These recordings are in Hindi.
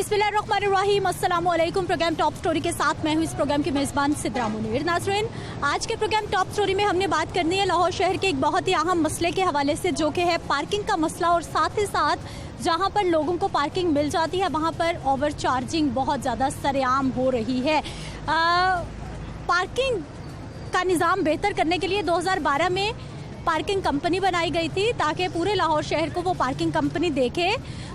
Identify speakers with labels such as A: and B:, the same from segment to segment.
A: बिस्मिल्लाहिर्रहमानिर्रहीम, अस्सलाम वालेकुम। प्रोग्राम टॉप स्टोरी के साथ मैं हूं इस प्रोग्राम की मेज़बान सिद्रा मुनीर। नाज़रीन, आज के प्रोग्राम टॉप स्टोरी में हमने बात करनी है लाहौर शहर के एक बहुत ही अहम मसले के हवाले से, जो कि है पार्किंग का मसला। और साथ ही साथ जहां पर लोगों को पार्किंग मिल जाती है वहां पर ओवर चार्जिंग बहुत ज़्यादा सरेआम हो रही है। पार्किंग का निज़ाम बेहतर करने के लिए 2012 में पार्किंग कंपनी बनाई गई थी, ताकि पूरे लाहौर शहर को वो पार्किंग कंपनी देखे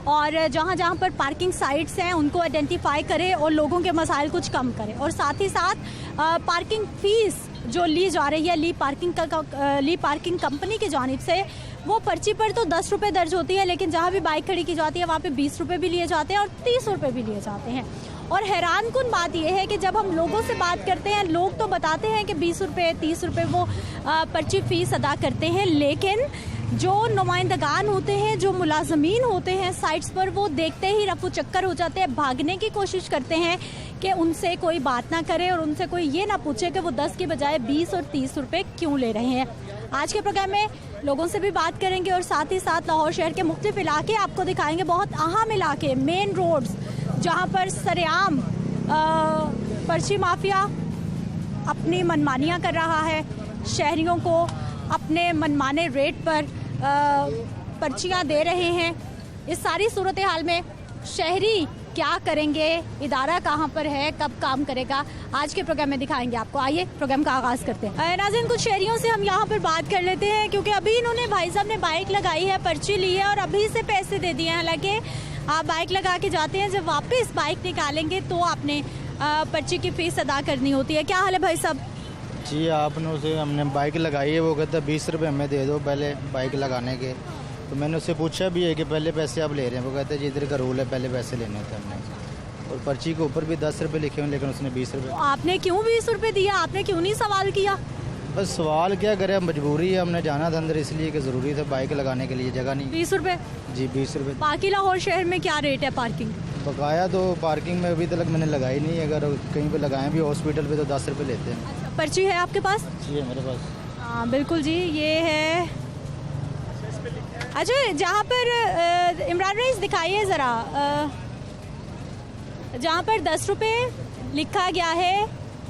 A: और जहाँ जहाँ पर पार्किंग साइट्स हैं उनको आइडेंटिफाई करे और लोगों के मसाइल कुछ कम करे। और साथ ही साथ पार्किंग फ़ीस जो ली जा रही है ली पार्किंग कंपनी की जानिब से, वो पर्ची पर तो 10 रुपये दर्ज होती है, लेकिन जहाँ भी बाइक खड़ी की जाती है वहाँ पे 20 रुपये भी लिए जाते हैं और 30 रुपये भी लिए जाते हैं। और हैरानकुन बात यह है कि जब हम लोगों से बात करते हैं, लोग तो बताते हैं कि 20 रुपये 30 रुपये वो पर्ची फ़ीस अदा करते हैं, लेकिन जो नुमाइंदगान होते हैं, जो मुलाजमीन होते हैं साइट्स पर, वो देखते ही रफू चक्कर हो जाते हैं, भागने की कोशिश करते हैं कि उनसे कोई बात ना करे और उनसे कोई ये ना पूछे कि वो 10 की बजाय 20 और 30 रुपये क्यों ले रहे हैं। आज के प्रोग्राम में लोगों से भी बात करेंगे और साथ ही साथ लाहौर शहर के मुख्तलिफ इलाके आपको दिखाएंगे, बहुत अहम इलाके, मेन रोड्स, जहाँ पर सरेआम पर्ची माफिया अपनी मनमानियाँ कर रहा है, शहरियों को अपने मनमाने रेट पर पर्चियाँ दे रहे हैं। इस सारी सूरत हाल में शहरी क्या करेंगे, इदारा कहाँ पर है, कब काम करेगा, आज के प्रोग्राम में दिखाएंगे आपको। आइए प्रोग्राम का आगाज़ करते हैं। नाज़रीन, कुछ शहरियों से हम यहाँ पर बात कर लेते हैं, क्योंकि अभी इन्होंने, भाई साहब ने बाइक लगाई है, पर्ची ली है और अभी से पैसे दे दिए हैं। हालांकि आप बाइक लगा के जाते हैं, जब वापस बाइक निकालेंगे तो आपने पर्ची की फ़ीस अदा करनी होती है। क्या हाल है भाई साहब?
B: जी, आपने उसे, हमने बाइक लगाई है, वो कहता है 20 रुपये हमें दे दो पहले बाइक लगाने के। तो मैंने उससे पूछा भी है कि पहले पैसे आप ले रहे हैं, वो कहते हैं जी इधर का रूल है, पहले पैसे लेने थे हमने। और पर्ची के ऊपर भी 10 रुपये लिखे हुए, लेकिन उसने 20 रुपये।
A: आपने क्यों 20 रुपये दिया? आपने क्यों नहीं सवाल किया?
B: बस सवाल क्या करें, मजबूरी है, हमने जाना था अंदर इसलिए कि ज़रूरी था, बाइक लगाने के लिए जगह नहीं।
A: 20 रुपये?
B: जी 20 रुपये।
A: बाकी लाहौर शहर में क्या रेट है पार्किंग?
B: बकाया तो पार्किंग में अभी तक मैंने लगाई नहीं, अगर कहीं पे लगाएं भी हॉस्पिटल पे तो 10 रुपये लेते हैं।
A: पर्ची है आपके पास?
B: जी है मेरे पास।
A: हाँ बिल्कुल जी, ये है। अच्छा, जहाँ पर इमरान रईस दिखाइए ज़रा, जहाँ पर 10 रुपये लिखा गया है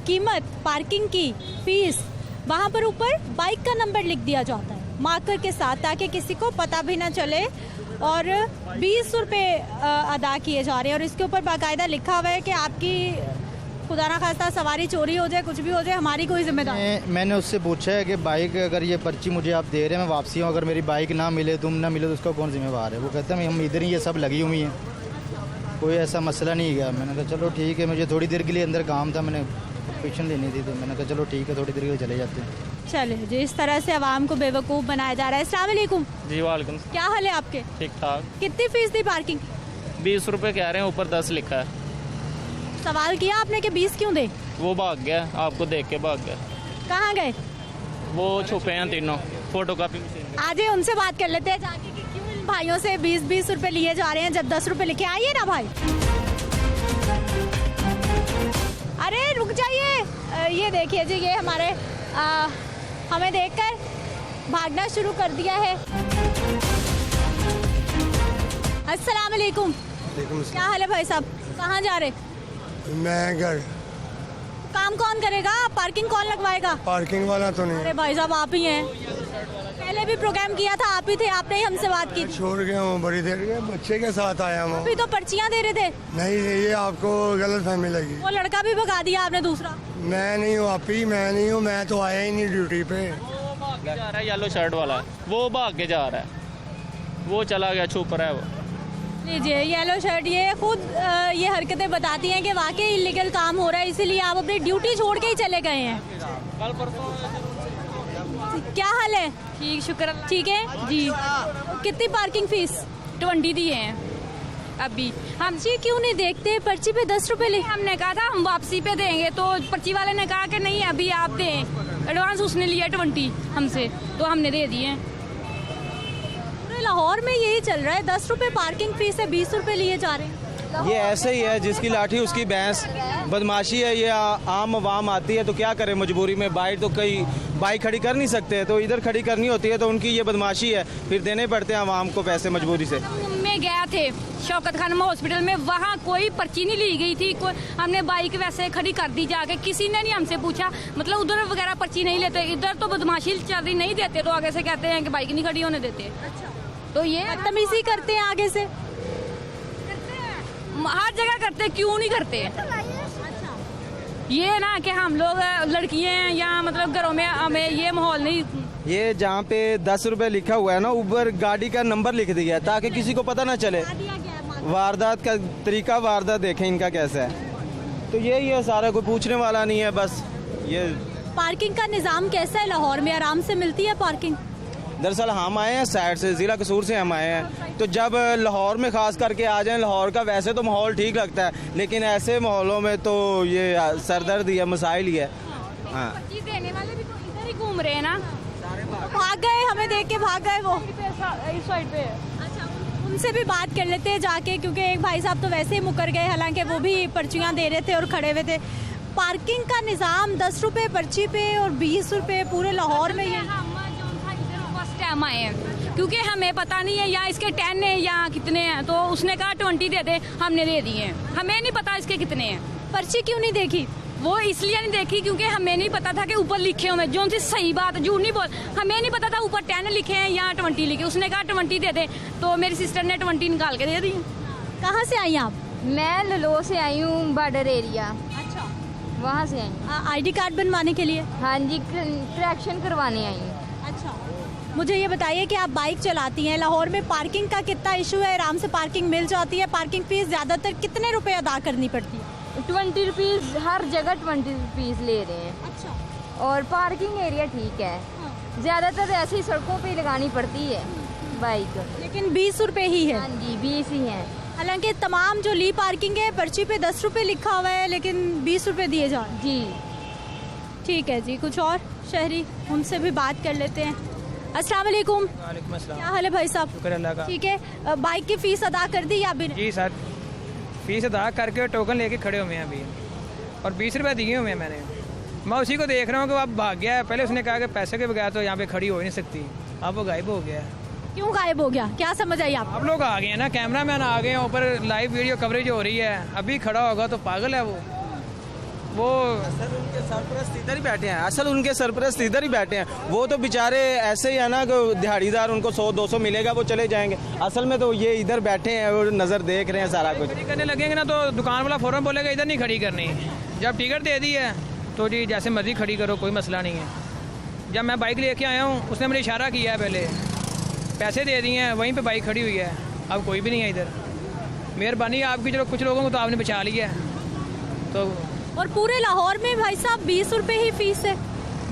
A: कीमत पार्किंग की फ़ीस, वहाँ पर ऊपर बाइक का नंबर लिख दिया जाता है मार्कर के साथ, ताकि किसी को पता भी ना चले। और 20 रुपये अदा किए जा रहे हैं और इसके ऊपर बाकायदा लिखा हुआ है कि आपकी खुदा ना खास्ता सवारी चोरी हो जाए, कुछ भी हो जाए, हमारी कोई जिम्मेदारी।
B: मैंने उससे पूछा है कि बाइक, अगर ये पर्ची मुझे आप दे रहे हैं, मैं वापसी हूँ, अगर मेरी बाइक ना मिले, तुम ना मिले, तो उसका कौन जिम्मेवार है? वो कहते हैं हम इधर ही, ये सब लगी हुई हैं, कोई ऐसा मसला नहीं है। मैंने कहा चलो ठीक है, मुझे थोड़ी देर के लिए अंदर काम था, मैंने परमिशन लेनी थी, तो मैंने कहा चलो ठीक है, थोड़ी देर के लिए चले जाते हैं।
A: चलिए जी, इस तरह से आवाम को बेवकूफ़ बनाया जा रहा है। अस्सलाम वालेकुम।
C: जी वालेकुम।
A: क्या हाल है आपके?
C: ठीक ठाक।
A: कितनी फ़ीस थी पार्किंग?
C: 20 रुपये कह रहे हैं, ऊपर 10 लिखा है।
A: सवाल किया आपने कि 20 क्यों दे?
C: वो भाग गया, आपको देख के भाग गया।
A: कहाँ गए?
C: वो छुपे हैं तीनों, फोटो कापी मशीन।
A: आजे उनसे बात कर लेते हैं जाके कि क्यों इन भाइयों से 20-20 रुपये लिए जा रहे हैं जब 10 रुपये लिखे। आइए ना भाई। अरे रुक जाइए, ये देखिए जी, ये हमारे हमें देखकर भागना शुरू कर दिया है। अस्सलाम वालेकुम। क्या हाल है भाई साहब? कहाँ जा रहे?
D: मैं घर।
A: काम कौन करेगा? पार्किंग कौन लगवाएगा?
D: पार्किंग वाला तो नहीं।
A: अरे भाई साहब आप ही हैं, पहले भी प्रोग्राम किया था, आप ही थे, आपने ही हमसे बात की थी।
D: छोड़ गया हूँ, बड़ी देर के बच्चे के साथ आया हूँ।
A: अभी तो पर्चियाँ दे रहे थे।
D: नहीं, ये आपको गलत फहमी लगी।
A: वो लड़का भी भगा दिया आपने दूसरा।
D: मैं नहीं हूँ आप ही, मैं नहीं हूँ, मैं तो आया ही नहीं ड्यूटी पे।
C: वो भाग के जा रहा है, येलो शर्ट वाला, वो भाग के जा रहा है, वो चला गया, छुप रहा है वो।
A: लीजिए, येलो शर्ट ये खुद ये हरकतें बताती हैं कि वाकई इलीगल काम हो रहा है, इसीलिए आप अपनी ड्यूटी छोड़ के ही चले गए हैं।
C: कल परसों।
A: क्या हाल है?
E: ठीक, शुक्र।
A: ठीक है जी। कितनी पार्किंग फीस?
E: 20 दिए हैं अभी।
A: हम जी क्यों नहीं देखते? पर्ची पे 10 रुपए ले।
E: हमने कहा था हम वापसी पे देंगे, तो पर्ची वाले ने कहा कि नहीं अभी आप दें, एडवांस उसने लिया 20 हमसे, तो हमने दे दिए।
A: पूरे लाहौर में यही चल रहा है, 10 रुपए पार्किंग फीस है, 20 रुपए लिए जा रहे हैं।
F: ये ऐसे ही है, जिसकी लाठी उसकी भैंस, बदमाशी है। ये आम आवाम आती है तो क्या करे, मजबूरी में बाइक तो कई बाइक खड़ी कर नहीं सकते, तो इधर खड़ी करनी होती है, तो उनकी ये बदमाशी है, फिर देने पड़ते हैं आवाम को पैसे मजबूरी से।
E: हमने गए थे शौकत खानम हॉस्पिटल में, वहाँ कोई पर्ची नहीं ली गई थी, हमने बाइक वैसे खड़ी कर दी जाके, किसी ने नहीं हमसे पूछा, मतलब उधर वगैरह पर्ची नहीं लेते, इधर तो बदमाशी चल रही नहीं देते, तो आगे से कहते हैं कि बाइक नहीं खड़ी होने देते। तो ये
A: बदतमीजी करते हैं आगे से,
E: हर जगह करते, क्यों नहीं करते? ये ना कि हम लोग लड़कियां हैं या मतलब घरों में हमें ये माहौल नहीं।
F: ये जहाँ पे 10 रुपए लिखा हुआ है ना, ऊपर गाड़ी का नंबर लिख दिया है ताकि किसी को पता ना चले वारदात का तरीका, वारदात देखें इनका कैसा है। तो यही है सारा, कोई पूछने वाला नहीं है बस ये।
A: पार्किंग का निज़ाम कैसा है लाहौर में, आराम से मिलती है पार्किंग?
F: दरअसल हम आए हैं साइड से, ज़िला कसूर से हम आए हैं, तो जब लाहौर में ख़ास करके आ जाएं, लाहौर का वैसे तो माहौल ठीक लगता है, लेकिन ऐसे माहौलों में तो ये सरदर्द ही है, मसाइल ही है। हाँ,
E: पर्ची देने वाले भी तो इधर ही घूम रहे हैं ना,
A: भाग गए, हमें देख के भाग गए वो।
E: इस साइड पे।
A: अच्छा, उनसे भी बात कर लेते हैं जाके, क्योंकि एक भाई साहब तो वैसे ही मुकर गए, हालांकि वो भी पर्चियाँ दे रहे थे और खड़े हुए थे। पार्किंग का निज़ाम 10 रुपये पर्ची पे और 20 रुपये पूरे लाहौर में। ये
E: फर्स्ट टाइम आए हैं क्योंकि हमें पता नहीं है या इसके 10 है या कितने हैं, तो उसने कहा 20 दे दे, हमने दे दिए हैं, हमें नहीं पता इसके कितने हैं।
A: पर्ची क्यों नहीं देखी?
E: वो इसलिए नहीं देखी क्योंकि हमें नहीं पता था कि ऊपर लिखे हुए, जो उनसे सही बात, झूठ नहीं बोल, हमें नहीं पता था ऊपर 10 लिखे हैं या 20 लिखे। उसने कहा 20 दे दे, तो मेरी सिस्टर ने 20 निकाल के दे दी।
A: कहाँ से आई आप?
G: मैं ललो से आई हूँ, बॉर्डर एरिया,
A: अच्छा,
G: वहाँ से आई हूँ।
A: ID कार्ड बनवाने के लिए?
G: हाँ जी, करेक्शन करवाने आई हूँ।
A: अच्छा, मुझे ये बताइए कि आप बाइक चलाती हैं, लाहौर में पार्किंग का कितना इशू है? आराम से पार्किंग मिल जाती है? पार्किंग फीस ज़्यादातर कितने रुपए अदा करनी पड़ती है?
G: 20 रुपीज़, हर जगह 20 रुपीज़ ले रहे हैं।
A: अच्छा,
G: और पार्किंग एरिया ठीक है, ज़्यादातर ऐसी सड़कों पे लगानी पड़ती है बाइक।
A: लेकिन 20 रुपये ही है?
G: हाँ जी, 20 ही है।
A: हालांकि तमाम जो ली पार्किंग है पर्ची पे 10 रुपये लिखा हुआ है, लेकिन 20 रुपये दिए जा रहे हैं।
G: जी
A: ठीक है जी, कुछ और शहरी, उनसे भी बात कर लेते हैं। अस्सलाम वालेकुम।
H: वालेकुम अस्सलाम।
A: क्या हाल है भाई साहब?
H: शुक्र अल्लाह का।
A: ठीक है, बाइक की फीस अदा कर दी या अभी?
H: जी सर, फीस अदा करके टोकन लेके खड़े हुए हैं अभी, और 20 रुपये दिए हुए हैं मैंने। मैं उसी को देख रहा हूँ कि वो अब भाग गया है। पहले उसने कहा कि पैसे के बगैर तो यहाँ पे खड़ी हो ही नहीं सकती, अब वो गायब हो गया है।
A: क्यों गायब हो गया, क्या समझ आई आप?
H: आप लोग आ गए हैं ना, कैमरा मैन आ गए हैं, ऊपर लाइव वीडियो कवरेज हो रही है, अभी खड़ा होगा तो पागल है वो
F: असल उनके सरपरस्त इधर ही बैठे हैं, असल उनके सरपरस्त इधर ही बैठे हैं। वो तो बेचारे ऐसे ही है ना कि दिहाड़ीदार, उनको 100-200 मिलेगा वो चले जाएंगे। असल में तो ये इधर बैठे हैं और नज़र देख रहे हैं सारा कुछ।
H: खड़ी करने लगेंगे ना तो दुकान वाला फ़ौरन बोलेगा इधर नहीं खड़ी करनी। जब टिकट दे दी है तो जी जैसे मर्जी खड़ी करो, कोई मसला नहीं है। जब मैं बाइक लेके आया हूँ उसने मुझे इशारा किया है, पहले पैसे दे दिए हैं, वहीं पे बाइक खड़ी हुई है, अब कोई भी नहीं है इधर। मेहरबानी आपकी, चलो कुछ लोगों को तो आपने बचा लिया है। तो
A: और पूरे लाहौर में भाई साहब 20 रुपये ही फीस है?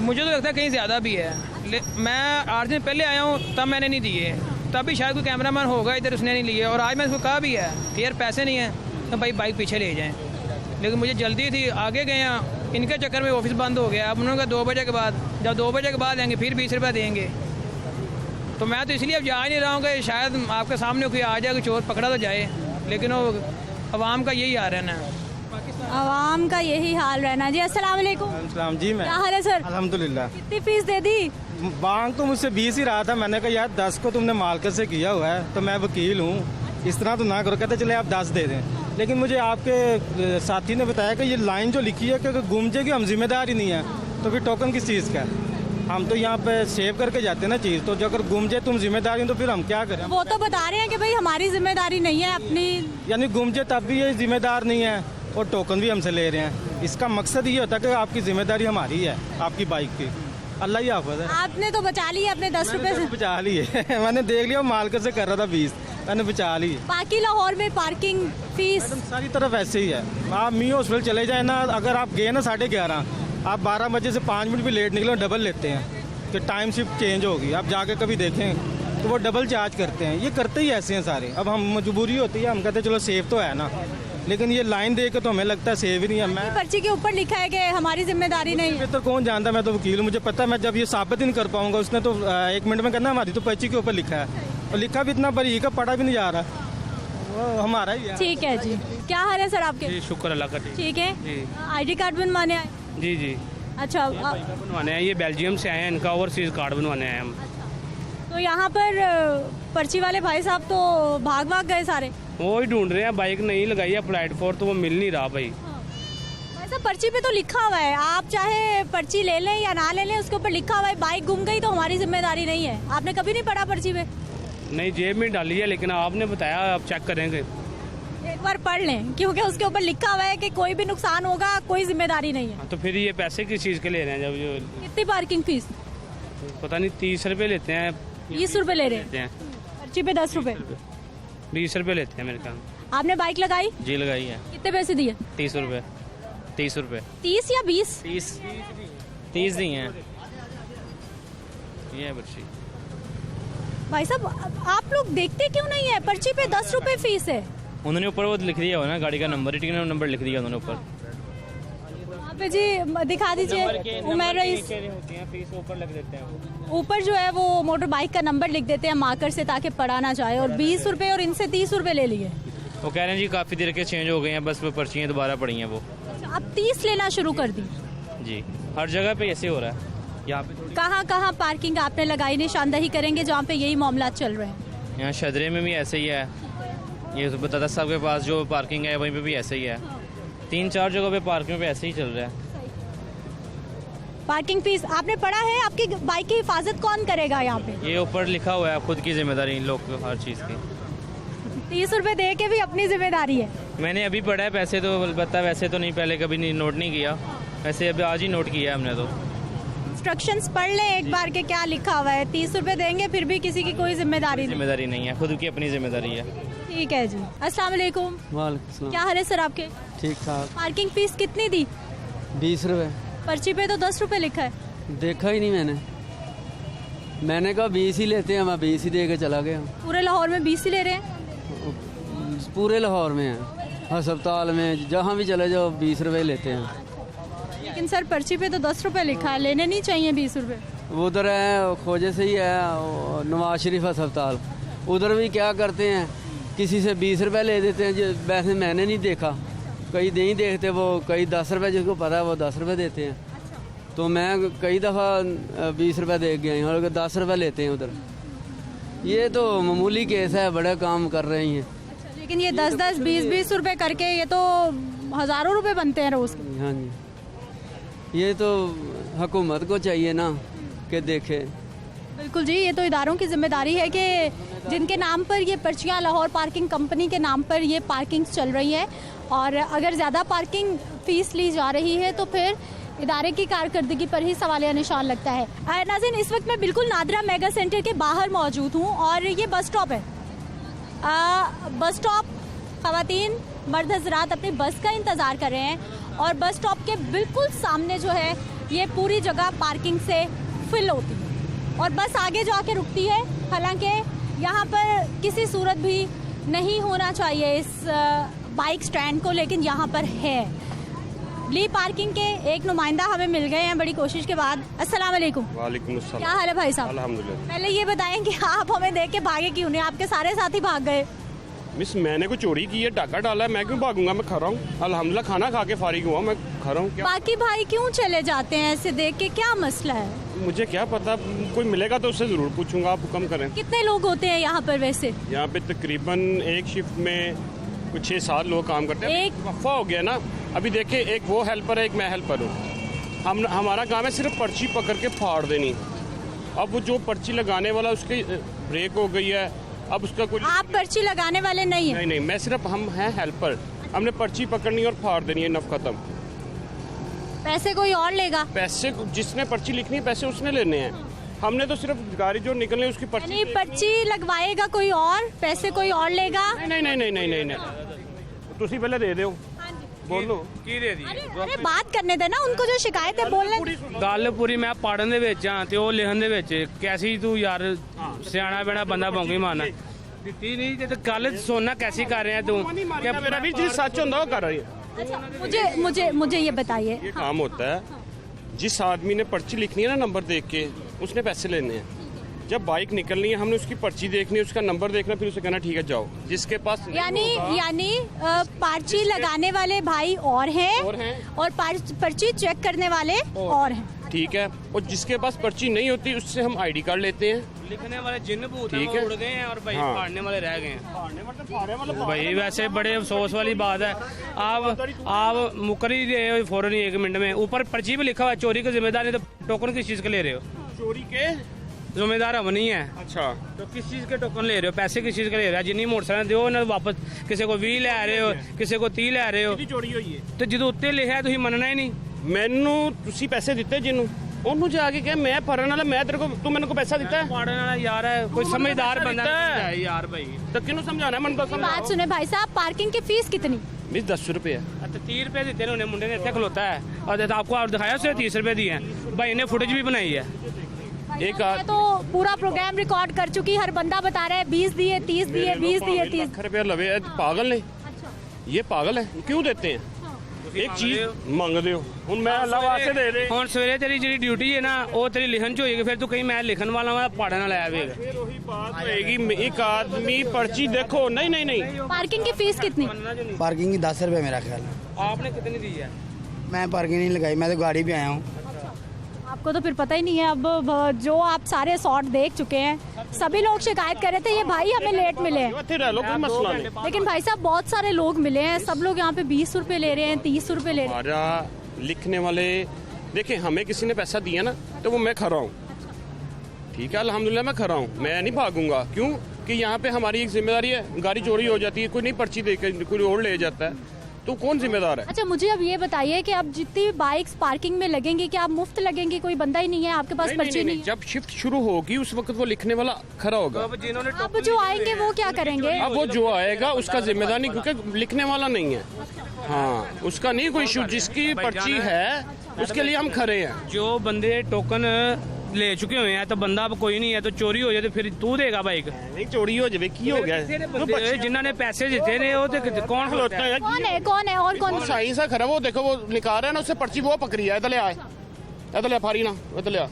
H: मुझे तो लगता है कहीं ज़्यादा भी है। मैं 8 दिन पहले आया हूँ तब मैंने नहीं दिए, तब भी शायद कोई कैमरामैन होगा इधर, उसने नहीं लिए। और आज मैंने उसको कहा भी है कि यार पैसे नहीं हैं तो भाई बाइक पीछे ले जाएँ, लेकिन मुझे जल्दी थी, आगे गए हैं, इनके चक्कर में ऑफिस बंद हो गया। अब उन्होंने कहा 2 बजे के बाद, जब 2 बजे के बाद आएंगे फिर 20 रुपये देंगे। तो मैं तो इसलिए अब जा ही नहीं रहा हूँ कि शायद आपके सामने कोई आ जाए, कोई चोर पकड़ा तो जाए, लेकिन वो अवाम का यही हाल रहना है,
A: आवाम का यही हाल रहना। जी अस्सलाम वालेकुम।
F: जी मैं,
A: क्या हाल है सर?
F: अल्हम्दुलिल्लाह।
A: कितनी फीस दे दी?
F: मांग तो मुझसे 20 ही रहा था, मैंने कहा यार 10 को तुमने मालकत से किया हुआ है, तो मैं वकील हूँ, इस तरह तो ना करो। कहते चले आप 10 दे दें, लेकिन मुझे आपके साथी ने बताया कि ये लाइन जो लिखी है कि अगर गुम जाएगी हम जिम्मेदार ही नहीं है, तो फिर टोकन किस चीज़ का है? हम तो यहाँ पे सेव करके जाते हैं ना चीज़, तो जो अगर गुम जाए तुम जिम्मेदार हो तो फिर हम क्या करें?
A: वो तो बता रहे हैं कि भाई हमारी जिम्मेदारी नहीं है अपनी,
F: यानी गुम जाए तब भी ये जिम्मेदार नहीं है और टोकन भी हमसे ले रहे हैं। इसका मकसद ये होता है कि आपकी जिम्मेदारी हमारी है, आपकी बाइक की। अल्लाह ही हाफ़िज़ है।
A: आपने तो बचा ली है अपने 10 रुपए से।
F: बचा ली है मैंने देख लिया, मालकत से कर रहा था 20, मैंने बचा ली।
A: बाकी लाहौर में पार्किंग फीस
F: सारी तरफ ऐसे ही है। आप मी हॉस्पिटल चले जाए ना, अगर आप गए ना 11:30, आप 12 बजे से 5 मिनट भी लेट निकले डबल लेते हैं कि टाइम शिफ्ट चेंज होगी। आप जाके कभी देखें तो वो डबल चार्ज करते हैं। ये करते ही ऐसे हैं सारे। अब हम मजबूरी होती है, हम कहते हैं चलो सेफ तो है ना, लेकिन ये लाइन देख के तो हमें लगता है सेव ही नहीं है। मैं
A: पर्ची के ऊपर लिखा है कि हमारी जिम्मेदारी नहीं है।
F: तो कौन जानता, मैं तो वकील हूँ, मुझे पता है। मैं जब ये साबित ही नहीं कर पाऊंगा, उसने तो 1 मिनट में करना, हमारी तो पर्ची के ऊपर लिखा है, और लिखा भी इतना बरीक है, पढ़ा भी नहीं जा रहा, वो हमारा ही है।
A: ठीक है जी, क्या हाल है सर आपके?
I: जी शुक्र अल्लाह का।
A: ठीक है,
I: जी।
A: ID कार्ड बनवाने आए?
I: जी जी
A: अच्छा,
I: बनवाने हैं, ये बेल्जियम से आए हैं, इनका ओवरसीज कार्ड बनवाने आए हैं हम।
A: तो यहाँ पर पर्ची वाले भाई साहब तो भाग गए सारे।
I: वो ही ढूंढ रहे हैं, बाइक नहीं लगाई है अप्लाइड फॉर, तो वो मिल नहीं रहा भाई।
A: भाई साहब पर्ची पे तो लिखा हुआ है, आप चाहे पर्ची ले लें या ना ले लें, उसके ऊपर लिखा हुआ है बाइक गुम गई तो हमारी जिम्मेदारी नहीं है। आपने कभी नहीं पढ़ा पर्ची पे?
I: नहीं, जेब में डाली है, लेकिन आपने बताया आप चेक करेंगे।
A: एक बार पढ़ लें, क्योंकि उसके ऊपर लिखा हुआ है कि कोई भी नुकसान होगा कोई जिम्मेदारी नहीं है।
I: तो फिर ये पैसे किस चीज़ के ले रहे हैं? जब जो
A: कितनी पार्किंग फीस?
I: पता नहीं 30 रुपये लेते हैं,
A: 20 रुपए ले रहे
I: लेते
A: हैं,
I: हैं,
A: पर्ची पे 10 रुपए।
I: 20 रुपये लेते हैं मेरे ख्याल।
A: आपने बाइक लगाई?
C: जी लगाई है।
A: कितने पैसे दिए?
C: 30 रुपये। 30 रुपये।
A: 30 या 20?
C: 30 दी हैं ये पर्ची।
A: भाई साहब आप लोग देखते क्यों नहीं है? पर्ची पे 10 रुपए फीस है।
C: उन्होंने ऊपर वो लिख दिया हो ना, गाड़ी का नंबर, टिकट नंबर लिख दिया उन्होंने ऊपर।
A: वहाँ पे जी दिखा दीजिए, उमर रईस
C: फीस ऊपर लग देते हैं।
A: ऊपर जो है वो मोटर बाइक का नंबर लिख देते हैं मार्कर से, ताकि पढ़ा ना जाए। और 20 रुपए और इनसे 30 रुपए ले लिए।
C: वो कह रहे हैं जी काफ़ी देर के चेंज हो गए हैं, बस वो पर्चियाँ दोबारा पड़ी हैं वो।
A: अब 30 लेना शुरू कर दी
C: जी, हर जगह पे ऐसे हो रहा है। यहाँ पे
A: कहाँ पार्किंग आपने लगाई? निशानदही करेंगे जहाँ पे यही मामला चल रहे हैं।
C: यहाँ शदरे में भी ऐसे ही है, ये बता साहब के पास जो पार्किंग है वहीं पे भी ऐसे ही है। 3-4 जगहों पे पार्किंग पे ऐसे ही चल रहा है।
A: पार्किंग फीस आपने पढ़ा है? आपकी बाइक की हिफाजत कौन करेगा यहाँ पे?
C: ये ऊपर लिखा हुआ है, खुद की जिम्मेदारी इन लोग को हर चीज़ की।
A: 30 रुपए दे के भी अपनी जिम्मेदारी है।
C: मैंने अभी पढ़ा है, पैसे तो अलबत्ता वैसे तो नहीं, पहले कभी नहीं नोट नहीं किया, वैसे अभी आज ही नोट किया हमने। तो
A: इंस्ट्रक्शंस पढ़ लें एक बार के क्या लिखा हुआ है। 30 रुपए देंगे फिर भी किसी की कोई जिम्मेदारी
C: नहीं है, खुद की अपनी जिम्मेदारी है।
A: ठीक है जी। अस्सलाम वालेकुम।
J: वालेकुम।
A: क्या हाल है सर आपके?
J: ठीक ठाक।
A: पार्किंग फीस कितनी दी?
J: 20 रुपए।
A: पर्ची पे तो 10 रुपए लिखा है।
J: देखा ही नहीं मैंने कहा 20 ही लेते हैं, मैं 20 ही दे के चला गया।
A: पूरे लाहौर में 20 ही ले रहे हैं?
J: पूरे लाहौर में है, अस्पताल में जहाँ भी चले जाओ 20 रुपए लेते हैं।
A: लेकिन सर पर्ची पे तो 10 रुपए लिखा है, लेने नहीं चाहिए 20 रुपए?
J: उधर है खोजे से ही है नवाज शरीफ अस्पताल, उधर भी क्या करते हैं, किसी से 20 रुपए ले देते हैं। वैसे मैंने नहीं देखा, कई नहीं देखते वो, कई 10 रुपए जिसको पता है वो 10 रुपए देते हैं। तो मैं कई दफ़ा 20 रुपए दे गया हूँ और 10 रुपए लेते हैं उधर। ये तो मामूली केस है, बड़े काम कर रही हैं।
A: लेकिन ये 10-10, 20-20 रुपए करके ये तो हज़ारों रुपए बनते हैं रोज़ के।
J: हाँ जी, ये तो हुकूमत को चाहिए ना कि देखे।
A: बिल्कुल जी, ये तो इदारों की जिम्मेदारी है कि जिनके नाम पर ये पर्चियाँ, लाहौर पार्किंग कंपनी के नाम पर ये पार्किंग्स चल रही हैं, और अगर ज़्यादा पार्किंग फ़ीस ली जा रही है तो फिर इदारे की कारकर्दगी पर ही सवालिया निशान लगता है। नाज़रीन, इस वक्त मैं बिल्कुल नादरा मेगा सेंटर के बाहर मौजूद हूँ और ये बस स्टॉप है। बस स्टॉप, ख़वातीन मर्द हज़रात अपनी बस का इंतज़ार कर रहे हैं और बस स्टॉप के बिल्कुल सामने जो है ये पूरी जगह पार्किंग से फिल होती है और बस आगे जाके रुकती है। हालांकि यहाँ पर किसी सूरत भी नहीं होना चाहिए इस बाइक स्टैंड को, लेकिन यहाँ पर है। ली पार्किंग के एक नुमाइंदा हमें मिल गए हैं बड़ी कोशिश के बाद। अस्सलाम वालेकुम।
K: वालेकुम अस्सलाम।
A: क्या हाल है भाई साहब?
K: अल्हम्दुलिल्लाह।
A: पहले ये बताएं कि आप हमें देख के भागे क्यों नहीं? आपके सारे साथी भाग गए।
K: मिस, मैंने कोई चोरी की है, डाका डाला है, मैं क्यों भागूंगा? मैं खा रहा हूँ अल्हम्दुलिल्लाह, खाना खा के फारिग हुआ, मैं खा रहा हूँ।
A: बाकी भाई क्यों चले जाते हैं ऐसे देख के? क्या मसला है?
K: मुझे क्या पता, कोई मिलेगा तो उससे जरूर पूछूंगा। आप हुक्म करें।
A: कितने लोग होते हैं यहाँ पर वैसे?
K: यहाँ पे तकरीबन एक शिफ्ट में कुछ 6-7 लोग काम करते हैं।
A: एक
K: वफा हो गया ना। अभी देखिए, एक वो हेल्पर है, एक मैं हेल्पर हूँ। हमारा काम है सिर्फ पर्ची पकड़ के फाड़ देनी। अब वो जो पर्ची लगाने वाला उसकी ब्रेक हो गई है, अब उसका कोई।
A: आप पर्ची लगाने वाले नहीं है?
K: नहीं, मैं सिर्फ, हम हैं हेल्पर। हमने पर्ची पकड़नी और फाड़ देनी है, नफ खत्म।
A: पैसे कोई और लेगा?
K: पैसे जिसने पर्ची लिखनी है पैसे उसने लेने हैं। हमने तो सिर्फ गाड़ी जो निकलनी है उसकी पर्ची।
A: नहीं, पर्ची लगवाएगा कोई और, पैसे कोई और लेगा?
K: नहीं, तुसी पहले दे दो। बोलो
I: की दे दी?
A: अरे बात करने देना उनको, जो शिकायत है बोलने।
I: गल पूरी मैं पढ़न दे विच हां ते ओ लिखन दे विच कैसी तू यार सियाना बेना बंदा भौंकी मारना दित्ती नहीं ते गल सुनना कैसी कर रहे हैं तू?
K: क्या मेरा भी जी सच होंदा वो कर रही है।
A: अच्छा, मुझे ये बताइए।
K: ये काम होता है, जिस आदमी ने पर्ची लिखनी है ना नंबर देख के, उसने पैसे लेने हैं। जब बाइक निकलनी है हमने उसकी पर्ची देखनी है, उसका नंबर देखना, फिर उसे कहना ठीक है जाओ। जिसके पास
A: यानी पर्ची लगाने वाले भाई और हैं और पर्ची चेक करने वाले और हैं।
K: ठीक है। और जिसके पास पर्ची नहीं होती उससे हम आईडी कार्ड लेते हैं,
I: लिखने वाले जिन भूत हैं
K: ठीक
I: वो
K: है।
I: उड़ गए हैं और भाई
K: हाँ।
I: फाड़ने वाले रह गए हैं। भाई वैसे बड़े अफसोस वाली बात है, आप मुकर ही रहे हो फौरन ही 1 मिनट में। ऊपर पर्ची पे लिखा हुआ है चोरी की जिम्मेदारी, तो टोकन किस चीज़ के ले रहे हो?
K: चोरी के
I: जिम्मेदार हम नहीं है।
K: अच्छा
I: तो किस चीज़ के टोकन ले रहे हो? पैसे किस चीज़ के ले रहे हो? जिन्नी मोटरसाइकिल दो ना वापस, किसी को 20 ले रहे हो, किसी को 30 ले रहे हो,
K: चोरी हुई है।
I: तो ਜਦੋਂ ਉੱਤੇ ਲਿਖਿਆ ਤੁਸੀਂ ਮੰਨਣਾ ਹੀ ਨਹੀਂ।
K: ਮੈਨੂੰ ਤੁਸੀਂ ਪੈਸੇ ਦਿੱਤੇ ਜਿਹਨੂੰ, ਉਹਨੂੰ ਜਾ ਕੇ ਕਿਹਾ ਮੈਂ ਫੜਨ ਵਾਲਾ, ਮੈਂ ਤੇਰੇ ਕੋ, ਤੂੰ ਮੈਨੂੰ ਕੋ ਪੈਸਾ ਦਿੱਤਾ ਹੈ?
I: फाड़ने वाला यार है, कोई समझदार बंदा है यार भाई।
K: तो किन्नू समझाना है? ਮੈਨੂੰ ਦੱਸੋ।
A: बात सुने भाई साहब, पार्किंग की फीस कितनी?
K: 10 रुपए है।
I: अच्छा 30 रुपए देते हैं उन्हें, मुंडे ने इतने खलोता है और आपको और दिखाया उसने 30 रुपए दिए हैं। भाई ने फुटेज भी बनाई है।
K: एक
A: मैं तो पूरा प्रोग्राम रिकॉर्ड कर चुकी, हर बंदा बता रहा है 20 दिए, 30 दिए, 20 दिए, 30।
K: ਲੱਖ ਰੁਪਏ ਲਵੇ, ਪਾਗਲ ਨੇ ये पागल है, क्यों देते हैं? एक चीज ਮੰਗਦੇ ਹੋ, ਹੁਣ ਮੈਂ ਅੱਲਾ ਵਾਸਤੇ ਦੇ ਦੇ।
I: ਹੁਣ ਸਵੇਰੇ ਤੇਰੀ ਜਿਹੜੀ ਡਿਊਟੀ ਹੈ ਨਾ ਉਹ ਤੇਰੀ ਲਿਖਣ ਚ ਹੋਏਗੀ, ਫਿਰ ਤੂੰ ਕਹੀਂ ਮੈਂ ਲਿਖਣ ਵਾਲਾ ਮੈਂ ਪੜਨ ਵਾਲਾ ਆਇਆ ਵੇਖ।
K: फिर वही बात होएगी, एक आदमी पर्ची देखो, नहीं नहीं नहीं।
A: पार्किंग की फीस कितनी?
L: पार्किंग की 10 रुपये मेरा ख्याल है।
I: आपने कितनी दी है?
L: मैं पार्किंग नहीं लगाई, मैं तो गाड़ी पे आया हूँ।
A: आपको तो फिर पता ही नहीं है। अब जो आप सारे शॉट देख चुके हैं, सभी लोग शिकायत कर रहे थे ये भाई हमें लेट मिले हैं।
K: ਇੱਥੇ ਰਹਿ ਲੋ, कोई मसला नहीं।
A: लेकिन भाई साहब बहुत सारे लोग मिले हैं, सब लोग यहाँ पे 20 रुपए ले रहे हैं, 30 रुपए ले रहे हैं।
K: हमारा लिखने वाले देखिए, हमें किसी ने पैसा दिया ना तो वो मैं खड़ा हूँ, ठीक है, अल्हम्दुलिल्लाह मैं खड़ा हूँ, मैं नहीं भागूंगा। क्यों कि यहाँ पे हमारी एक जिम्मेदारी है, गाड़ी चोरी हो जाती है, कोई नहीं पर्ची दे के कोई और ले जाता है, तो कौन जिम्मेदार है?
A: अच्छा मुझे अब ये बताइए कि अब जितनी भी बाइक्स पार्किंग में लगेंगी, क्या आप मुफ्त लगेंगी? कोई बंदा ही नहीं है आपके पास, पर्ची नहीं है?
K: जब शिफ्ट शुरू होगी उस वक्त वो लिखने वाला खड़ा होगा।
A: अब जो आएंगे वो क्या करेंगे?
K: अब वो जो आएगा उसका जिम्मेदार नहीं, क्योंकि लिखने वाला नहीं है। हाँ, उसका नहीं कोई इशू, जिसकी पर्ची है उसके लिए हम खड़े हैं।
I: जो बंदे टोकन ले चुके हुए हैं तो बंदा अब कोई नहीं है, तो चोरी हो जाए तो फिर तू देगा बाइक?
K: नहीं चोरी हो जाए की हो गया?
I: जिन्होंने पैसे दिते ने वो तो कौन खलोता है?
A: कौन है और कौन?
K: सही सा खरा, वो देखो वो निकाल रहा है ना, उससे पर्ची वो पकड़ी है, इधर ले आए, इधर ले फारी ना, इधर ले आ,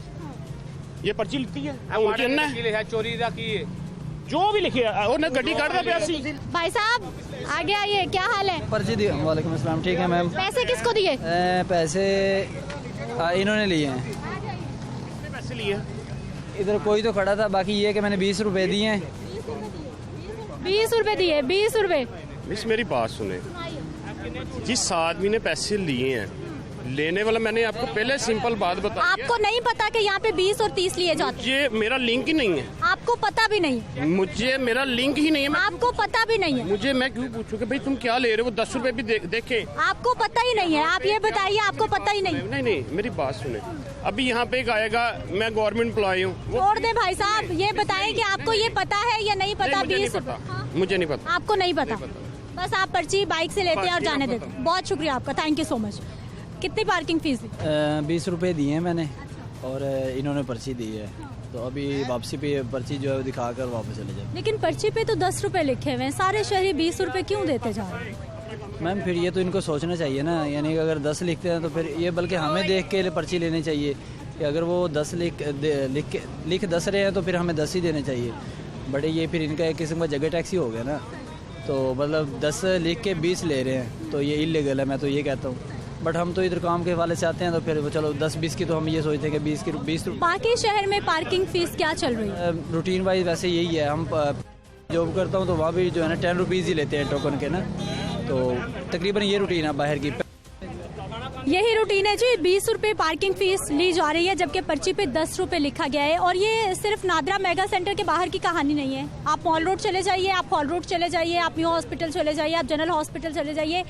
K: ये पर्ची लिखती है उनकी अन्ना है,
I: चोरी का की
K: जो भी लिखे उन्हें गड्डी काट दे प्यासी।
A: भाई साहब आगे आइए, क्या हाल है?
L: पर्ची दी। वालेकुम अस्सलाम। ठीक है मैम।
A: पैसे किसको दिए?
L: पैसे इन्होंने लिए हैं।
K: पैसे लिए
L: इधर कोई तो खड़ा था, बाकी ये कि मैंने 20 रुपए दिए हैं।
A: 20 रुपए दिए? 20 रुपए?
K: मिस मेरी बात सुने, जिस आदमी ने पैसे लिए हैं, लेने वाला, मैंने आपको पहले सिंपल बात बताई है।
A: आपको नहीं पता कि यहाँ पे 20 और 30 लिए जाते?
K: मुझे मेरा लिंक ही नहीं है।
A: आपको पता भी नहीं है?
K: मुझे मेरा लिंक ही नहीं है।
A: आपको पता भी नहीं है?
K: मुझे, मैं क्यों पूछूं कि भाई तुम क्या ले रहे हो? 10 रुपए भी देखे।
A: आपको पता ही नहीं है? आप ये बताइए, आपको पता ही नहीं?
K: नहीं नहीं, मेरी बात सुने, अभी यहाँ पे एक आएगा, मैं गवर्नमेंट एम्प्लॉय हूँ।
A: छोड़ दे भाई साहब, ये बताएं कि आपको ये पता है या नहीं पता? 20
K: मुझे नहीं पता।
A: आपको नहीं पता, बस आप पर्ची बाइक से लेते हैं और जाने देते हैं। बहुत शुक्रिया आपका, थैंक यू सो मच। कितनी पार्किंग फीस दी?
L: 20 रुपए दिए हैं मैंने, और इन्होंने पर्ची दी है, तो अभी वापसी पे पर्ची जो है दिखा कर वापस चले जाए।
A: लेकिन पर्ची पे तो 10 रुपए लिखे हुए हैं, सारे शहरी 20 रुपए क्यों देते जा रहे हैं?
L: मैम फिर ये तो इनको सोचना चाहिए ना, यानी कि अगर 10 लिखते हैं तो फिर ये बल्कि हमें देख के पर्ची लेनी चाहिए, कि अगर वो 10 लिख 10 रहे हैं तो फिर हमें 10 ही देने चाहिए। बट ये फिर इनका एक किस्म का जगह टैक्स ही हो गया ना, तो मतलब 10 लिख के 20 ले रहे हैं, तो ये इल्लीगल है, मैं तो ये कहता हूँ। बट हम तो इधर काम के हवाले से आते हैं, तो फिर चलो 10-20 की तो हम ये सोचते हैं कि 20 रुपये।
A: बाकी शहर में पार्किंग फीस क्या चल रही है?
L: रूटीन वाइज वैसे यही है। हम जॉब करता हूँ तो वहाँ भी जो है ना 10 रुपीज़ ही लेते हैं टोकन के ना, तो तकरीबन ये रूटीन है बाहर की।
A: यही रूटीन है जी, 20 रुपए पार्किंग फीस ली जा रही है, जबकि पर्ची पे 10 रुपए लिखा गया है। और ये सिर्फ नादरा मेगा सेंटर के बाहर की कहानी नहीं है। आप मॉल रोड चले जाइए, आप हॉल रोड चले जाइए, आप न्यू हॉस्पिटल चले जाइए, आप जनरल हॉस्पिटल चले जाइए,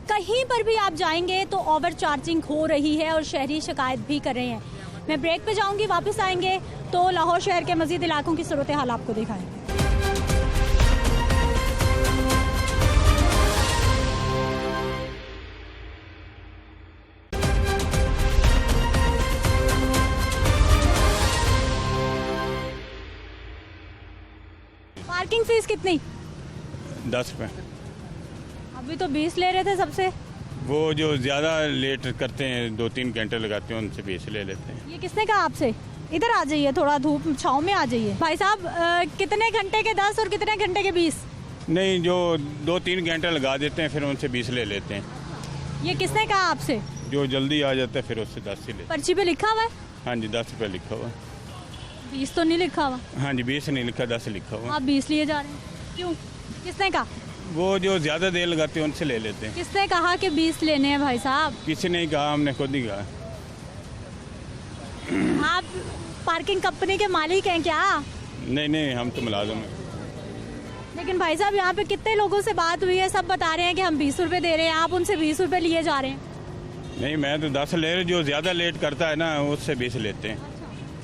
A: कहीं पर भी आप जाएंगे तो ओवर चार्जिंग हो रही है और शहरी शिकायत भी कर रहे हैं। मैं ब्रेक पे जाऊंगी, वापस आएंगे तो लाहौर शहर के मजीद इलाकों की सूरत हाल आपको दिखाएंगे। पार्किंग फीस कितनी?
M: 10 रुपये।
A: अभी तो 20 ले रहे थे सबसे।
M: वो जो ज़्यादा लेट करते हैं, 2-3 घंटे लगाते हैं, उनसे 20 ले लेते हैं।
A: ये किसने कहा आपसे? इधर आ जाइए, थोड़ा धूप छाँव में आ जाइए। भाई साहब कितने घंटे के 10 और कितने घंटे के 20?
M: नहीं, जो 2-3 घंटे लगा देते हैं फिर उनसे 20 ले लेते हैं।
A: ये किसने कहा आपसे?
M: जो जल्दी आ जाता है फिर उससे 10 ही लेते हैं।
A: पर्ची पे लिखा हुआ है?
M: हाँ जी, 10 रुपये लिखा हुआ है।
A: 20 तो नहीं लिखा हुआ।
M: हाँ जी 20 नहीं लिखा, 10 लिखा हुआ।
A: आप 20 लिए जा रहे हैं, क्यों? किसने कहा?
M: वो जो ज़्यादा देर लगाते हैं उनसे ले लेते हैं।
A: किसने कहा कि 20 लेने हैं भाई साहब?
M: किसी ने कहा, हमने खुद ही कहा।
A: आप पार्किंग कंपनी के मालिक हैं क्या?
M: नहीं, हम तो मुलाजिम हैं।
A: लेकिन भाई साहब यहाँ पे कितने लोगों से बात हुई है, सब बता रहे हैं कि हम 20 रुपए दे रहे हैं, आप उनसे 20 रुपए लिए जा रहे हैं।
M: नहीं, मैं तो 10 ले रहा, जो ज़्यादा लेट करता है ना उससे 20 लेते हैं,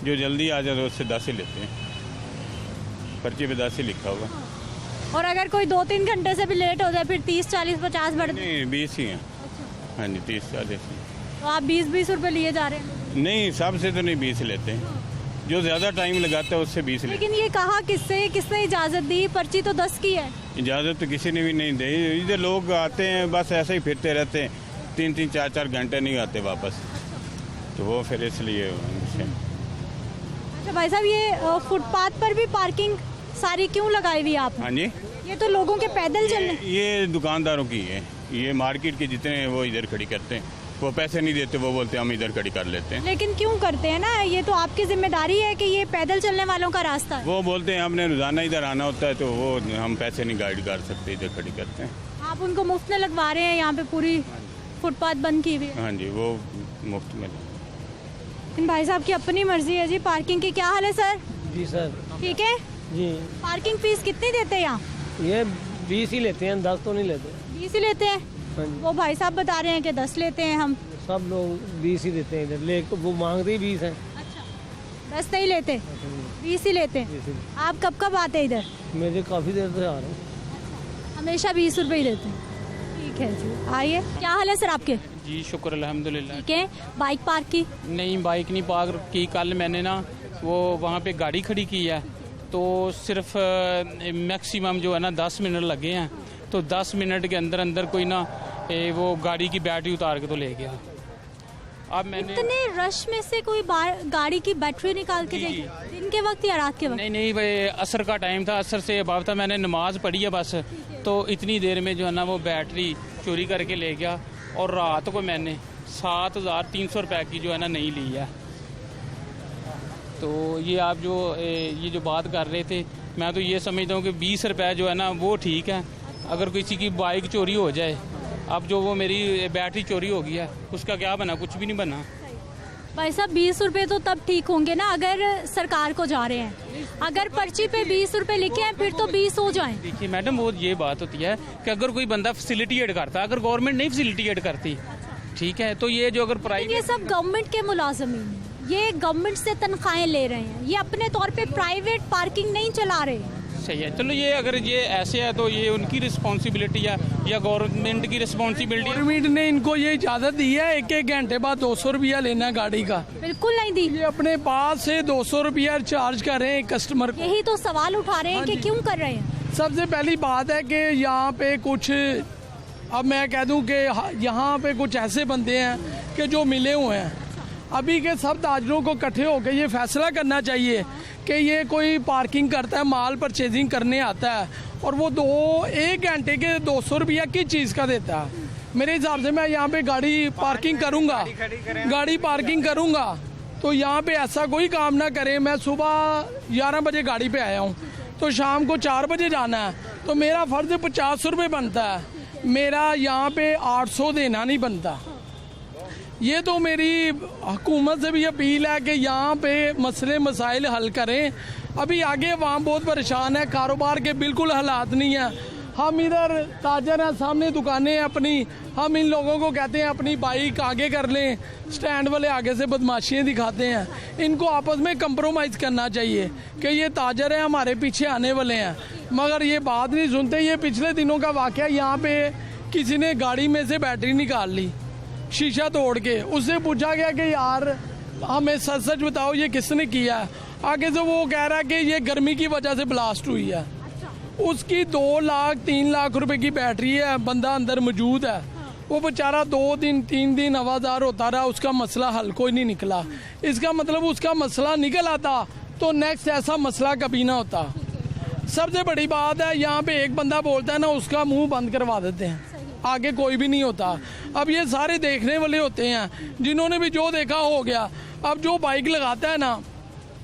M: जो जल्दी आ जाए तो उससे 10 ही लेते हैं। पर्ची पे 10 ही लिखा हुआ।
A: और अगर कोई 2-3 घंटे से भी लेट हो जाए फिर 30, 40, 50 बढ़?
M: नहीं 20 ही हैं। हाँ जी 30, 40।
A: तो आप 20-20 रुपए लिए जा रहे हैं?
M: नहीं, सबसे तो नहीं 20 लेते हैं, जो ज़्यादा टाइम लगाता है उससे 20 लेते हैं।
A: लेकिन ये कहा किसने इजाज़त दी? पर्ची तो 10 की है।
M: इजाज़त तो किसी ने भी नहीं दी। इधर लोग आते हैं बस ऐसे ही फिरते रहते हैं, 3-3, 4-4 घंटे नहीं आते वापस, तो वो फिर इसलिए।
A: अच्छा भाई साहब, ये फुटपाथ पर भी पार्किंग सारी क्यों लगाई हुई आप?
M: हाँ जी,
A: ये तो लोगों के पैदल चलने।
M: ये दुकानदारों की है, ये मार्केट के जितने हैं वो इधर खड़ी करते हैं, वो पैसे नहीं देते, वो बोलते हैं हम इधर खड़ी कर लेते हैं।
A: लेकिन क्यों करते हैं ना, ये तो आपकी जिम्मेदारी है कि ये पैदल चलने वालों का रास्ता है।
M: वो बोलते हैं हमने रोजाना इधर आना होता है, तो वो हम पैसे नहीं गाइड कर सकते, इधर खड़ी करते हैं।
A: आप उनको मुफ्त में लगवा रहे हैं, यहाँ पे पूरी फुटपाथ बंद की हुई है।
M: हाँ जी, वो मुफ्त में।
A: इन भाई साहब की अपनी मर्जी है जी। पार्किंग की क्या हाल है सर?
N: जी सर
A: ठीक है
N: जी।
A: पार्किंग फीस कितनी देते हैं यहाँ?
N: ये 20 ही लेते हैं, 10 तो नहीं लेते।
A: 20 ही लेते हैं?
N: हाँ जी।
A: वो भाई साहब बता रहे हैं कि 10 लेते हैं हम।
N: सब लोग 20 ही देते हैं इधर, ले वो मांगते ही 20 है।
A: अच्छा, 10 नहीं लेते, 20 ही लेते हैं। आप कब आते हैं इधर?
N: मेरे काफ़ी देर से आ रहा हूँ।
A: हमेशा 20 रुपये ही लेते हैं। ठीक है जी, आइए। क्या हाल है सर आपके?
O: जी शुक्र अल्हम्दुलिल्लाह।
A: ठीक है। बाइक पार्क की?
O: नहीं, बाइक नहीं पार्क की। कल मैंने ना वो वहाँ पे गाड़ी खड़ी की है, तो सिर्फ मैक्सिमम जो है ना 10 मिनट लगे हैं, तो 10 मिनट के अंदर अंदर कोई ना वो गाड़ी की बैटरी उतार के तो ले गया। अब मैंने
A: इतने रश में से कोई गाड़ी की बैटरी निकाल के देखी? दिन के वक्त या रात के वक्त?
O: नहीं भाई, असर का टाइम था, असर से अबाव था, मैंने नमाज पढ़ी है बस, तो इतनी देर में जो है ना वो बैटरी चोरी करके ले गया। और रात को मैंने 7,300 रुपये की जो है ना नहीं ली है। तो ये आप जो बात कर रहे थे, मैं तो ये समझता हूँ कि 20 रुपये जो है ना वो ठीक है। अगर किसी की बाइक चोरी हो जाए, अब जो वो मेरी बैटरी चोरी हो गई है, उसका क्या बना? कुछ भी नहीं बना।
A: भाई साहब 20 रुपए तो तब ठीक होंगे ना अगर सरकार को जा रहे हैं। अगर पर्ची पे 20 रुपए लिखे हैं फिर तो 20 हो जाएं।
O: देखिए मैडम, वो ये बात होती है कि अगर कोई बंदा फैसिलिटेट करता, अगर गवर्नमेंट नहीं फैसिलिटेट करती, ठीक है, तो ये जो अगर प्राइवेट,
A: ये सब गवर्नमेंट के मुलाजमीन हैं, ये गवर्नमेंट से तनख्वाहें ले रहे हैं, ये अपने तौर पे प्राइवेट पार्किंग नहीं चला रहे हैं।
O: सही है, चलो ये अगर ये ऐसे है तो ये उनकी रिस्पॉन्सिबिलिटी है या गवर्नमेंट की रिस्पॉन्सिबिलिटी?
P: गवर्नमेंट ने इनको ये इजाज़त दी है 1-1 घंटे बाद 200 रुपया लेना गाड़ी का।
A: बिल्कुल नहीं दी।
P: ये अपने पास से 200 रुपया चार्ज कर रहे हैं कस्टमर को।
A: यही तो सवाल उठा रहे हैं कि क्यों कर रहे हैं।
P: सबसे पहली बात है कि यहाँ पे कुछ, अब मैं कह दूं कि यहाँ पे कुछ ऐसे बंदे हैं कि जो मिले हुए हैं। अभी के सब ताजरों को इकट्ठे होकर ये फैसला करना चाहिए कि ये कोई पार्किंग करता है, माल परचेजिंग करने आता है और वो 1 घंटे के 200 रुपया किस चीज़ का देता है। मेरे हिसाब से मैं यहाँ पे गाड़ी पार्किंग करूँगा, गाड़ी पार्किंग करूँगा, तो यहाँ पे ऐसा कोई काम ना करें। मैं सुबह 11 बजे गाड़ी पे आया हूँ, तो शाम को 4 बजे जाना है, तो मेरा फ़र्ज़ 50 रुपये बनता है, मेरा यहाँ पे 800 देना नहीं बनता। ये तो मेरी हुकूमत से भी अपील है कि यहाँ पे मसले मसाइल हल करें। अभी आगे वहाँ बहुत परेशान है, कारोबार के बिल्कुल हालात नहीं है। हम इधर ताजर हैं, सामने दुकानें हैं अपनी, हम इन लोगों को कहते हैं अपनी बाइक आगे कर लें, स्टैंड वाले आगे से बदमाशियाँ दिखाते हैं। इनको आपस में कंप्रोमाइज़ करना चाहिए कि ये ताजर हैं, हमारे पीछे आने वाले हैं, मगर ये बात नहीं सुनते। ये पिछले दिनों का वाक़या, यहाँ पे किसी ने गाड़ी में से बैटरी निकाल ली शीशा तोड़ के। उससे पूछा गया कि यार हमें सच सच बताओ ये किसने किया है। आगे से वो कह रहा है कि ये गर्मी की वजह से ब्लास्ट हुई है। उसकी 2 लाख 3 लाख रुपए की बैटरी है, बंदा अंदर मौजूद है, वो बेचारा 2 दिन 3 दिन हवादार होता रहा, उसका मसला हल कोई नहीं निकला। इसका मतलब उसका मसला निकल आता तो नेक्स्ट ऐसा मसला कभी ना होता। सबसे बड़ी बात है, यहाँ पे एक बंदा बोलता है ना, उसका मुंह बंद करवा देते हैं, आगे कोई भी नहीं होता। अब ये सारे देखने वाले होते हैं, जिन्होंने भी जो देखा हो गया। अब जो बाइक लगाता है ना,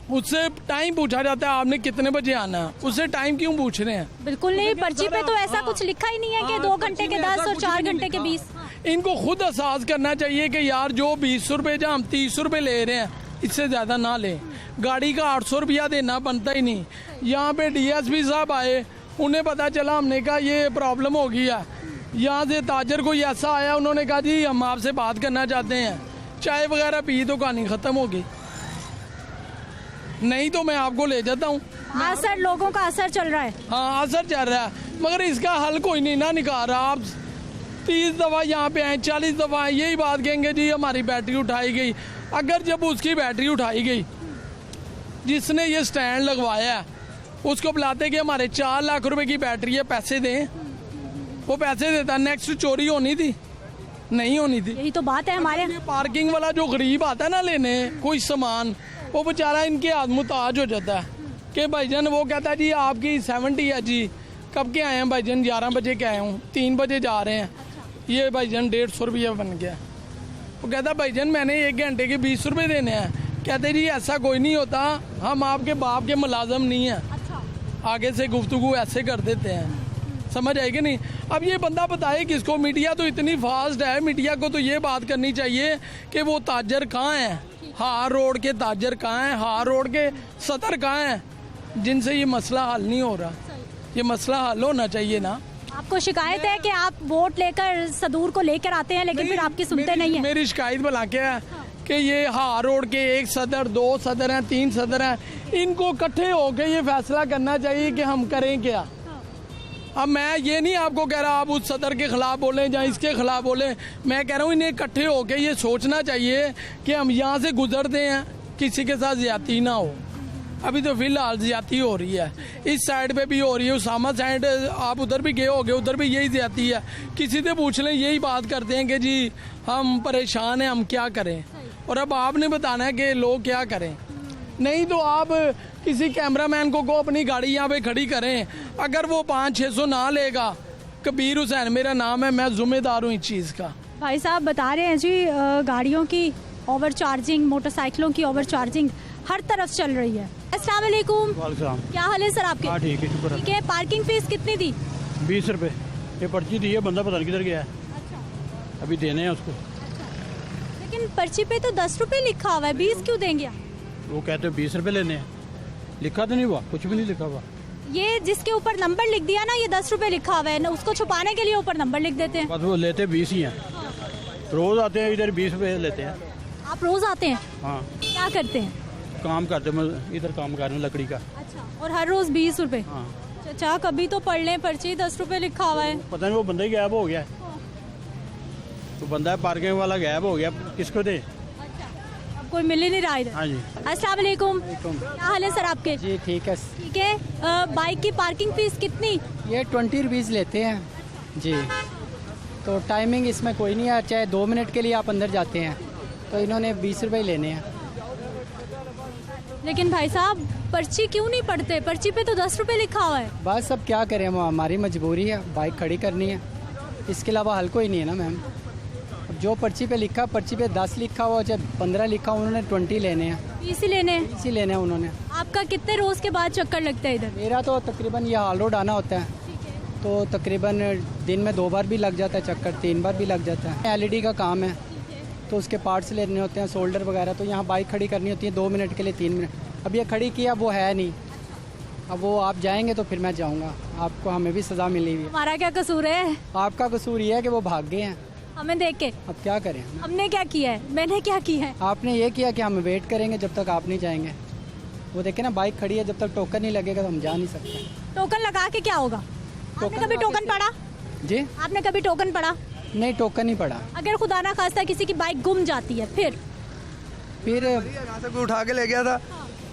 P: उससे टाइम पूछा जाता है, आपने कितने बजे आना है, उससे टाइम क्यों पूछ रहे हैं?
A: बिल्कुल नहीं, पर्ची पे तो ऐसा कुछ लिखा ही नहीं है कि 2 घंटे के 10 और 4 घंटे के 20।
P: इनको खुद एहसास करना चाहिए कि यार जो 20 रुपये जहाँ हम 30 रुपये ले रहे हैं इससे ज़्यादा ना लें। गाड़ी का 800 रुपया देना बनता ही नहीं। यहाँ पे DSP साहब आए, उन्हें पता चला, हमने कहा ये प्रॉब्लम हो गई है। यहाँ से ताजर कोई ऐसा आया, उन्होंने कहा जी हम आपसे बात करना चाहते हैं, चाय वगैरह पी तो कहानी ख़त्म हो गई, नहीं तो मैं आपको ले जाता हूँ।
A: असर लोगों का असर चल रहा है।
P: हाँ असर चल रहा है, मगर इसका हल कोई नहीं ना निकाल रहा। आप 30 दफ़ा यहाँ पे आए, 40 दफ़ा आए, यही बात कहेंगे जी हमारी बैटरी उठाई गई। अगर जब उसकी बैटरी उठाई गई, जिसने ये स्टैंड लगवाया उसको बुलाते कि हमारे 4 लाख रुपए की बैटरी है, पैसे दें, वो पैसे देता। नेक्स्ट चोरी होनी थी, नहीं होनी थी।
A: यही तो बात है हमारे।
P: पार्किंग वाला जो गरीब आता है ना लेने कोई सामान, वो बेचारा इनके हाथ मुताज हो जाता है कि भाईजान, वो कहता है जी आपकी 70 है जी, कब के आए हैं भाईजान? 11 बजे के आए हूँ, 3 बजे जा रहे हैं। ये भाईजान 150 रुपया बन गया। वो कहता भाईजान मैंने 1 घंटे के 20 रुपये देने हैं। कहते जी ऐसा कोई नहीं होता, हम आपके बाप के मुलाजम नहीं हैं। आगे से गुफ्तगू ऐसे कर देते हैं, समझ आएगी नहीं। अब ये बंदा बताए किसको? मीडिया तो इतनी फास्ट है, मीडिया को तो ये बात करनी चाहिए कि वो ताजर कहाँ हैं, हार रोड के ताजर कहाँ हैं, हार रोड के सदर कहाँ हैं, जिनसे ये मसला हल नहीं हो रहा। ये मसला हल होना चाहिए ना।
A: आपको शिकायत है कि आप वोट लेकर सदूर को लेकर आते हैं लेकिन फिर आपकी सुनते नहीं है।
P: मेरी शिकायत भला क्या है कि ये हार रोड के 1 सदर, 2 सदर हैं, 3 सदर हैं, इनको इकट्ठे होकर ये फैसला करना चाहिए कि हम करें क्या। अब मैं ये नहीं आपको कह रहा आप उस सदर के खिलाफ बोलें या इसके खिलाफ बोलें, मैं कह रहा हूँ इन्हें इकट्ठे होकर ये सोचना चाहिए कि हम यहाँ से गुजरते हैं, किसी के साथ ज्यादती ना हो। अभी तो फिलहाल ज्यादती हो रही है, इस साइड पे भी हो रही है, उसामा साइड आप उधर भी गए होगे, उधर भी यही ज्यादती है। किसी से पूछ लें यही बात करते हैं कि जी हम परेशान हैं, हम क्या करें। और अब आपने बताना है कि लोग क्या करें। नहीं तो आप किसी कैमरामैन को अपनी गाड़ी यहाँ पे खड़ी करें, अगर वो 500-600 ना लेगा। कबीर हुसैन मेरा नाम है, मैं जिम्मेदार हूँ इस चीज़ का।
A: भाई साहब बता रहे हैं जी गाड़ियों की ओवर चार्जिंग, मोटरसाइकिलों की ओवर चार्जिंग हर तरफ चल रही है। अस्सलाम वालेकुम, क्या हाल है सर आपके?
Q: हाँ ठीक है, शुक्र
A: ठीक है। पार्किंग फीस कितनी थी?
Q: 20 रुपये। ये पर्ची दी है, बंदा पता नहीं किधर गया है।
A: अच्छा।
Q: अभी देने हैं उसको।
A: लेकिन पर्ची पे तो 10 रुपये लिखा हुआ है, 20 क्यों देंगे?
Q: वो कहते हैं 20 रुपये लेने हैं, लिखा तो नहीं हुआ, कुछ भी नहीं लिखा हुआ।
A: ये जिसके ऊपर नंबर लिख दिया ना, ये 10 रुपये लिखा हुआ है ना, उसको छुपाने के लिए ऊपर नंबर लिख देते हैं।
Q: बस वो लेते 20 ही हैं। रोज आते हैं इधर, 20 रुपये लेते हैं।
A: आप रोज आते हैं?
Q: हाँ।
A: क्या करते हैं?
Q: काम करते हैं, इधर काम कर रहे हैं लकड़ी का।
A: अच्छा, और हर रोज 20 रुपये?
Q: हाँ।
A: चाचा कभी तो पढ़ लें, पर्ची 10 रुपये लिखा हुआ है।
Q: पता नहीं वो बंदा ही गायब हो गया है। तो बंदा पार्किंग वाला गायब हो गया, किसको दे?
A: अब कोई मिल ही नहीं रहा इधर।
Q: हाँ जी।
A: अस्सलाम वालेकुम, क्या हाल है सर आपके?
R: जी ठीक है।
A: ठीक है। बाइक की पार्किंग फीस कितनी?
R: ये 20 रुपीज़ लेते हैं जी। तो टाइमिंग इसमें कोई नहीं है, चाहे 2 मिनट के लिए आप अंदर जाते हैं तो इन्होंने 20 रुपये लेने हैं।
A: लेकिन भाई साहब पर्ची क्यों नहीं पढ़ते? पर्ची पे तो 10 रुपये लिखा हुआ है।
R: बस अब क्या करें, वो हमारी मजबूरी है, बाइक खड़ी करनी है, इसके अलावा हल कोई नहीं है ना मैम। अब जो पर्ची पे लिखा, पर्ची पे 10 लिखा हुआ चाहे 15 लिखा, उन्होंने 20 लेने हैं।
A: 20 ही लेने हैं?
R: 20 ही लेने हैं उन्होंने।
A: आपका कितने रोज के बाद चक्कर लगता है इधर?
R: मेरा तो तकरीबन ये हाल रोड आना होता है, तो तकरीबन दिन में 2 बार भी लग जाता है चक्कर, 3 बार भी लग जाता है। LED का काम है तो उसके पार्ट्स लेने होते हैं, सोल्डर वगैरह। तो यहाँ बाइक खड़ी करनी होती है 2 मिनट के लिए, 3 मिनट। अब ये खड़ी किया, वो है नहीं, अब वो आप जाएंगे तो फिर मैं जाऊँगा, आपको हमें भी सज़ा मिली हुई है।
A: हमारा क्या कसूर है?
R: आपका कसूर ये है कि वो भाग गए हैं
A: हमें देख के।
R: अब क्या करें?
A: हमने क्या किया है? मैंने क्या किया है?
R: आपने ये किया कि हम वेट करेंगे जब तक आप नहीं जाएंगे। वो देखे ना बाइक खड़ी है, जब तक टोकन नहीं लगेगा तो हम जा नहीं सकते।
A: टोकन लगा के क्या होगा? आपने कभी टोकन पढ़ा?
R: जी
A: आपने कभी टोकन पढ़ा?
R: नहीं, टोकन नहीं पड़ा।
A: अगर खुदा ना खास्ता किसी की बाइक गुम जाती है फिर
D: यहाँ से कोई उठा के ले गया था,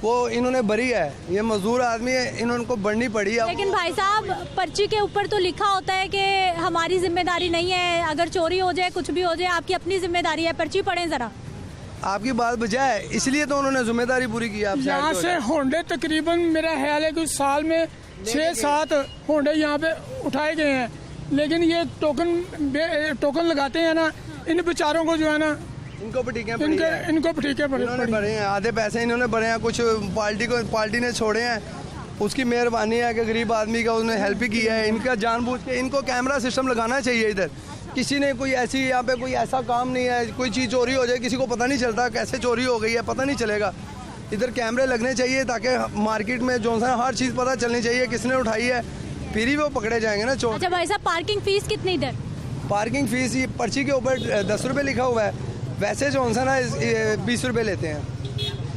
D: वो इन्होंने भरी है, ये मजदूर आदमी है, इन्होंने भरनी पड़ी है।
A: लेकिन भाई साहब पर्ची के ऊपर तो लिखा होता है कि हमारी जिम्मेदारी नहीं है, अगर चोरी हो जाए, कुछ भी हो जाए, आपकी अपनी जिम्मेदारी है। पर्ची पढ़ें जरा।
D: आपकी बात बजाय इसलिए तो उन्होंने जिम्मेदारी पूरी की। आप
P: यहाँ से होंडे तकरीबन मेरा ख्याल है कि साल में 6-7 होंडे यहाँ पे उठाए गए हैं, लेकिन ये टोकन लगाते हैं ना, इन बेचारों को जो है ना
D: इनको पटीकें पड़ी हैं,
P: इनको पटीकें
D: इन्होंने भरे हैं, आधे पैसे इन्होंने भरे हैं, कुछ पार्टी ने छोड़े हैं। उसकी मेहरबानी है कि गरीब आदमी का उसने हेल्प ही किया है। इनका जानबूझ के इनको कैमरा सिस्टम लगाना चाहिए इधर। किसी ने कोई ऐसी यहाँ पे कोई ऐसा काम नहीं है, कोई चीज़ चोरी हो जाए किसी को पता नहीं चलता कैसे चोरी हो गई है, पता नहीं चलेगा। इधर कैमरे लगने चाहिए ताकि मार्केट में जो सा हर चीज़ पता चलनी चाहिए किसने उठाई है, फिर ही वो पकड़े जाएंगे ना चोर।
A: अच्छा भाई साहब, पार्किंग फीस कितनी इधर?
D: पार्किंग फीस ये पर्ची के ऊपर 10 रुपये लिखा हुआ है, वैसे जो सा ना 20 रुपये लेते हैं।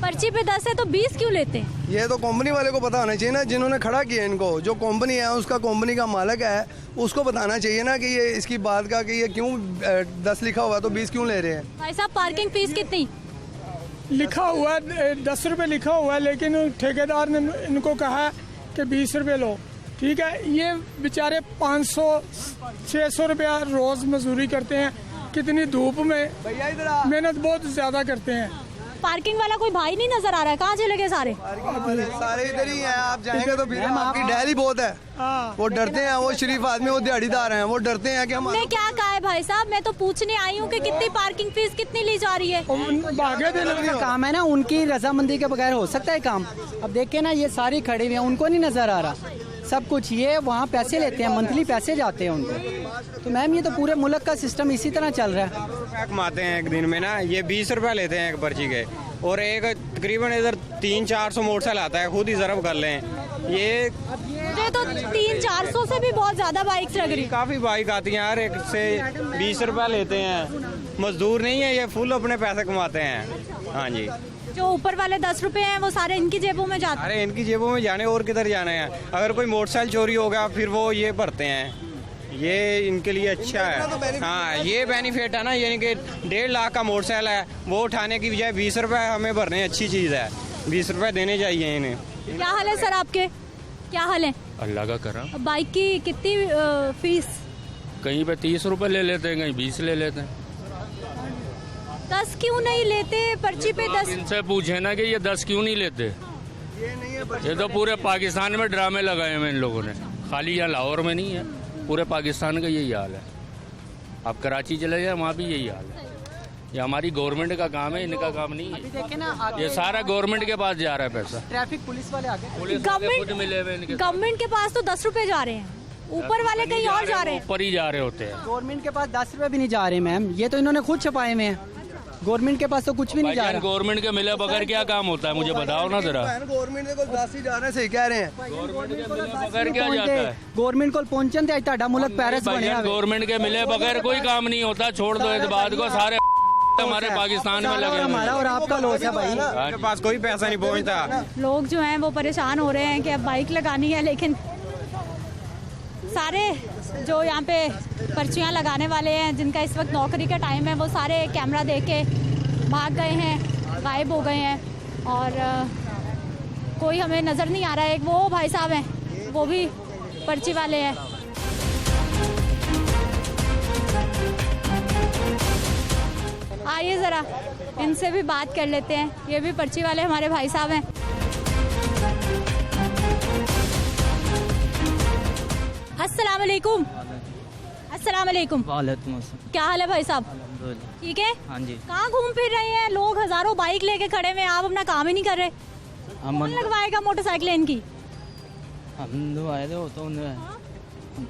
A: पर्ची पे 10 है तो 20 क्यों लेते हैं?
D: ये तो कंपनी वाले को पता होना चाहिए ना, जिन्होंने खड़ा किया इनको, जो कंपनी है उसका कंपनी का मालिक है, उसको बताना चाहिए ना कि ये इसकी बात का कि ये क्यों 10 लिखा हुआ तो 20 क्यों ले रहे हैं।
A: भाई साहब, पार्किंग फीस कितनी?
P: लिखा हुआ है 10 रुपये लिखा हुआ है, लेकिन ठेकेदार ने इनको कहा है कि 20 रुपये लो। ठीक है, ये बेचारे 500-600 रुपया रोज मजदूरी करते हैं, कितनी धूप में मेहनत बहुत ज्यादा करते हैं।
A: पार्किंग वाला कोई भाई नहीं नजर आ रहा है, कहाँ चले गए सारे?
D: सारे इधर ही हैं, आप जाएंगे तो फिर आपकी डैली बहुत है, वो डरते हैं, वो शरीफ आदमी, वो दिहाड़ीदार हैं, वो डरते हैं कि हम।
A: हमने क्या कहा है भाई साहब, मैं तो पूछने आई हूँ कि कितनी पार्किंग फीस कितनी ली जा रही है।
R: का काम है ना, उनकी रजामंदी के बगैर हो सकता है काम। अब देखिए ना, ये सारी खड़ी हुई है, उनको नहीं नजर आ रहा सब कुछ। ये वहाँ पैसे लेते हैं, मंथली पैसे जाते हैं उनको। तो मैम ये तो पूरे मुल्क का सिस्टम इसी तरह चल रहा है।
S: रुपया कमाते हैं एक दिन में ना, ये 20 रुपया लेते हैं एक पर्ची के, और एक तकरीबन इधर 300-400 मोटरसाइकिल आता है, खुद ही जरब कर लें। ये
A: तो 300-400 से भी बहुत ज्यादा बाइक्स लग रही।
S: काफ़ी बाइक आती हैं यार, एक से 20 रुपया लेते हैं। मजदूर नहीं है ये, फुल अपने पैसे कमाते हैं। हाँ जी,
A: जो ऊपर वाले 10 रुपए हैं वो सारे इनकी जेबों में जाते हैं।
S: अरे इनकी जेबों में जाने और किधर जाने हैं। अगर कोई मोटरसाइकिल चोरी हो गया फिर वो ये भरते हैं, ये इनके लिए अच्छा है। हाँ, ये बेनिफिट है ना, यानी कि 1.5 लाख का मोटरसाइकिल है, वो उठाने की बजाय 20 रुपये हमें भरने, अच्छी चीज़ है। 20 रुपये देने चाहिए इन्हें।
A: क्या हाल है सर आपके, क्या हाल है?
I: अल्लाह का करम।
A: बाइक की कितनी फीस?
I: कहीं पे 30 रुपए ले लेते हैं, कहीं 20 ले लेते हैं।
A: 10 क्यों नहीं लेते पर्ची पे? 10
I: इनसे पूछे ना कि ये 10 क्यों नहीं लेते। ये तो पूरे पाकिस्तान में ड्रामे लगाए हैं इन लोगों ने, खाली यहाँ लाहौर में नहीं है, पूरे पाकिस्तान का यही हाल है। आप कराची चले जाए, वहाँ भी यही हाल है। ये हमारी गवर्नमेंट का काम है, इनका काम नहीं है।
R: देखे ना,
I: ये सारा गवर्नमेंट के पास जा रहा है पैसा।
R: ट्रैफिक पुलिस वाले आगे,
A: गवर्नमेंट के पास तो 10 रुपए जा रहे हैं, ऊपर वाले कहीं और जा रहे हैं।
I: ऊपर ही जा रहे होते हैं।
R: गवर्नमेंट के पास 10 रुपए भी नहीं जा रहे मैम, ये तो इन्होंने खुद छपाए हुए हैं। गवर्नमेंट के पास तो कुछ भी नहीं जा रहा।
I: गवर्नमेंट के मिले बगैर क्या काम होता है, मुझे बताओ ना जरा।
D: गवर्नमेंट को 10 ही जा रहे हैं, सही कह रहे हैं।
I: बगैर क्या जाता है?
R: गवर्नमेंट को पहुंचन ते ताड़ा मुल्क पेरिस बने।
I: गवर्नमेंट के मिले बगैर कोई काम नहीं होता, छोड़ दो इस बात को। सारे हमारे पाकिस्तान में लगे,
R: हमारा और आपका लॉस है भाई।
S: उनके पास कोई पैसा नहीं पहुंचता।
A: लोग जो हैं वो परेशान हो रहे हैं कि अब बाइक लगानी है, लेकिन सारे जो यहाँ पे पर्चियाँ लगाने वाले हैं, जिनका इस वक्त नौकरी का टाइम है, वो सारे कैमरा देख के भाग गए हैं, गायब हो गए हैं, और कोई हमें नज़र नहीं आ रहा है। एक वो भाई साहब हैं, वो भी पर्ची वाले हैं। आइए ज़रा इनसे भी बात कर लेते हैं, ये भी पर्ची वाले हमारे भाई साहब हैं। अस्सलाम वालेकुम। अस्सलाम वालेकुम।
L: वालेकुम अस्सलाम।
A: क्या हाल है भाई साहब? ठीक है।
L: हाँ जी।
A: कहाँ घूम फिर रहे हैं लोग? हजारों बाइक लेके खड़े हुए हैं, आप अपना काम ही नहीं कर रहे। कौन लगवाएगा मोटरसाइकिल इनकी?
L: हम तो आए थे, वो तो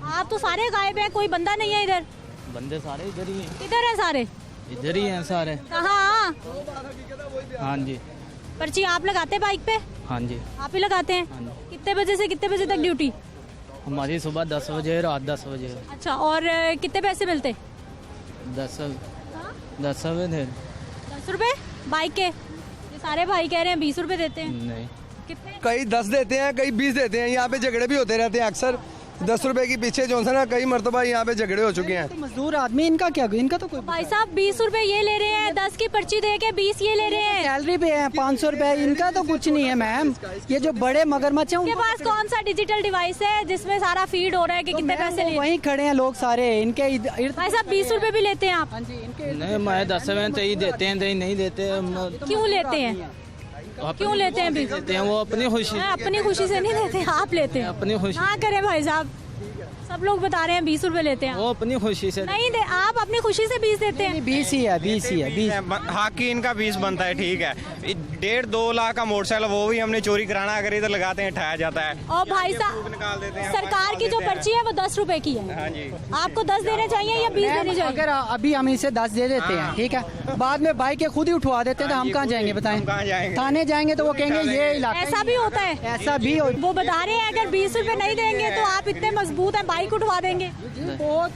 A: आप तो सारे गायब हैं, कोई बंदा नहीं है इधर।
L: बंदे सारे इधर ही हैं।
A: किधर है सारे?
L: इधर ही हैं सारे।
A: कहाँ?
L: हाँ जी।
A: पर्ची आप लगाते हैं बाइक पे?
L: हाँ जी।
A: आप ही लगाते हैं? कितने बजे से कितने बजे तक ड्यूटी?
L: हमारी सुबह 10 बजे, रात 10 बजे।
A: अच्छा, और कितने पैसे मिलते?
L: 10 रुपये थे।
A: 10 रुपए बाइक के? ये सारे भाई कह रहे हैं 20 रुपए देते हैं।
L: नहीं,
A: कितने?
D: कई 10 देते हैं, कई 20 देते हैं। यहाँ पे झगड़े भी होते रहते हैं अक्सर। 10 रुपए के पीछे जो है ना, कई मरतबा यहाँ पे झगड़े हो चुके हैं।
R: मजदूर आदमी, इनका क्या, इनका तो कोई।
A: भाई साहब 20 रुपए ये ले रहे हैं, 10 की पर्ची दे के 20 ये ले रहे हैं।
R: सैलरी पे है 500 रुपए, इनका तो कुछ नहीं है मैम। ये जो बड़े मगरमच्छ हैं,
A: उनके पास कौन सा डिजिटल डिवाइस है जिसमें सारा फीड हो रहा है कि कितने पैसे ले?
R: वहीं खड़े हैं लोग सारे इनके।
A: भाई साहब 20 रुपए भी लेते हैं आप?
L: नहीं, मैं 10 रुपये ही देते हैं, नहीं देते।
A: क्यों लेते हैं? क्यों लेते हैं?
L: देते हैं वो अपनी खुशी।
A: अपनी खुशी से नहीं देते, आप लेते हैं
L: अपनी खुशी।
A: हाँ करें भाई साहब, सब लोग बता रहे हैं 20 रुपए लेते हैं।
L: वो अपनी खुशी से
A: नहीं दे, आप अपनी खुशी से 20 देते हैं।
R: 20 ही है 20।
S: हाँ कि इनका 20 बनता है, ठीक है। 1.5-2 लाख का मोटरसाइकिल वो भी हमने चोरी कराना अगर इधर लगाते हैं ठहाया जाता है।
A: और भाई साहब सरकार की जो पर्ची है वो 10 रुपए की है।
S: हाँ जी।
A: आपको 10 देने चाहिए या 20 देने चाहिए?
R: अगर अभी हम इसे 10 दे देते हैं, ठीक है, बाद में बाइक के खुद ही उठवा देते हैं तो हम कहाँ जाएंगे बताएं? थाने जाएंगे तो वो कहेंगे ये इलाका।
A: ऐसा भी होता है,
R: ऐसा भी
A: वो बता रहे हैं अगर 20 रुपए नहीं देंगे तो आप इतने मजबूत हैं बाइक उठवा देंगे।
R: बहुत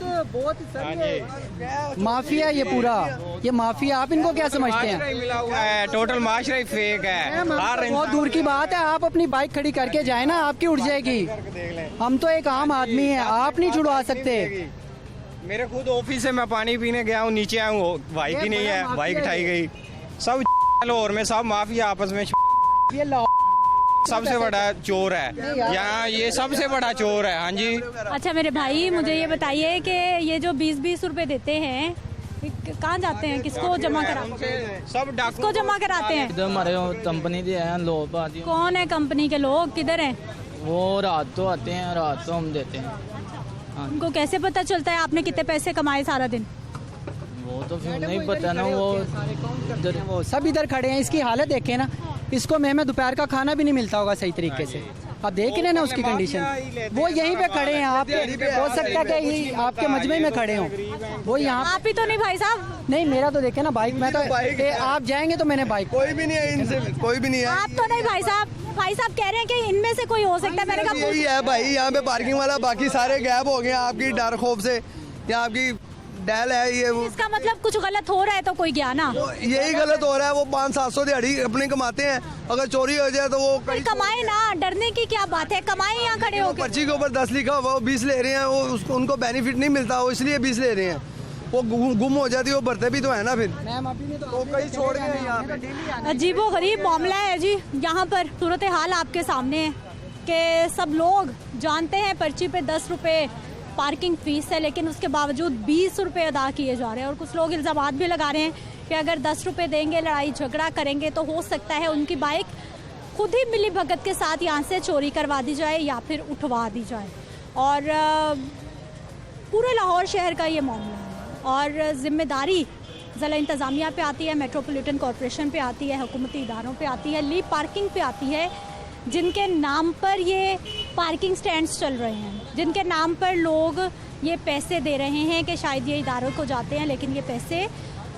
R: माफिया ये पूरा, ये माफिया। आप इनको क्या समझते हैं?
S: टोटल माशरा ही फेक है।
R: बहुत दूर की बात है, आप अपनी बाइक खड़ी करके जाए ना, आपकी उठ जाएगी। हम तो एक आम आदमी है, आप नहीं छुड़वा सकते।
S: मेरे खुद ऑफिस से मैं पानी पीने गया हूँ, नीचे आया हूँ, बाइक ही नहीं है, बाइक उठाई गई। सब लाहौर में सब माफिया आपस में,
R: ये
S: सबसे बड़ा चोर है यहाँ, ये सबसे बड़ा चोर है। हाँ जी।
A: अच्छा मेरे भाई मुझे ये बताइए कि ये जो 20-20 रुपए देते हैं कहाँ जाते हैं, किसको जमा कराते हैं?
S: सब
A: किसको जमा कराते हैं?
L: इधर हमारे कंपनी के हैं लोग।
A: कौन है कंपनी के लोग, किधर हैं?
L: वो रात तो आते हैं, रात तो हम देते हैं।
A: उनको कैसे पता चलता है आपने कितने पैसे कमाए सारा दिन?
L: वो तो फिर नहीं पता ना।
R: वो सब इधर खड़े हैं, इसकी हालत देखें ना, इसको मैं दोपहर का खाना भी नहीं मिलता होगा सही तरीके से। आप देख रहे हैं ना उसकी कंडीशन। वो यहीं पे खड़े हैं, आप हो सकता है कि आपके मजमे में खड़े हों, वो यहाँ।
A: आप ही तो नहीं भाई साहब?
R: नहीं मेरा तो देखे ना बाइक, मैं तो आप जाएंगे तो मैंने बाइक।
D: कोई भी नहीं है इनसे, कोई भी नहीं है।
A: आप तो नहीं भाई साहब? भाई साहब कह रहे हैं कि इनमें से कोई हो सकता है। मैंने कहा
D: यही है भाई, यहाँ पे पार्किंग वाला, बाकी सारे गैप हो गए आपकी डर खौफ से, या आपकी डैल है ये।
A: इसका मतलब कुछ गलत हो रहा है तो कोई गया ना।
D: यही गलत हो रहा है। वो 500-700 दिहाड़ी अपने कमाते हैं, अगर चोरी हो जाए तो वो
A: कमाए ना, डरने की क्या बात है, कमाए यहाँ खड़े होकर।
D: पर्ची के ऊपर 10 लिखा हुआ, वो 20 ले रहे हैं, वो उसको उनको बेनिफिट नहीं मिलता, वो इसलिए 20 ले रहे हैं। वो गुम हो जाती है, वो भरते भी तो है ना फिर। तो कहीं छोड़ गए यहाँ पे।
A: अजीबो गरीब मामला है जी यहाँ पर। सूरत हाल आपके सामने है कि सब लोग जानते हैं पर्ची पे 10 रुपए पार्किंग फीस है, लेकिन उसके बावजूद 20 रुपए अदा किए जा रहे हैं। और कुछ लोग इल्ज़ामात भी लगा रहे हैं कि अगर 10 रुपए देंगे, लड़ाई झगड़ा करेंगे तो हो सकता है उनकी बाइक खुद ही मिली भगत के साथ यहाँ से चोरी करवा दी जाए या फिर उठवा दी जाए। और पूरे लाहौर शहर का ये मामला है और जिम्मेदारी ज़िला इंतज़ामिया पे आती है, मेट्रोपॉलिटन कॉरपोरेशन पे आती है, हुकूमती इदारों पे आती है, ली पार्किंग पे आती है, जिनके नाम पर ये पार्किंग स्टैंड्स चल रहे हैं, जिनके नाम पर लोग ये पैसे दे रहे हैं कि शायद ये इदारों को जाते हैं, लेकिन ये पैसे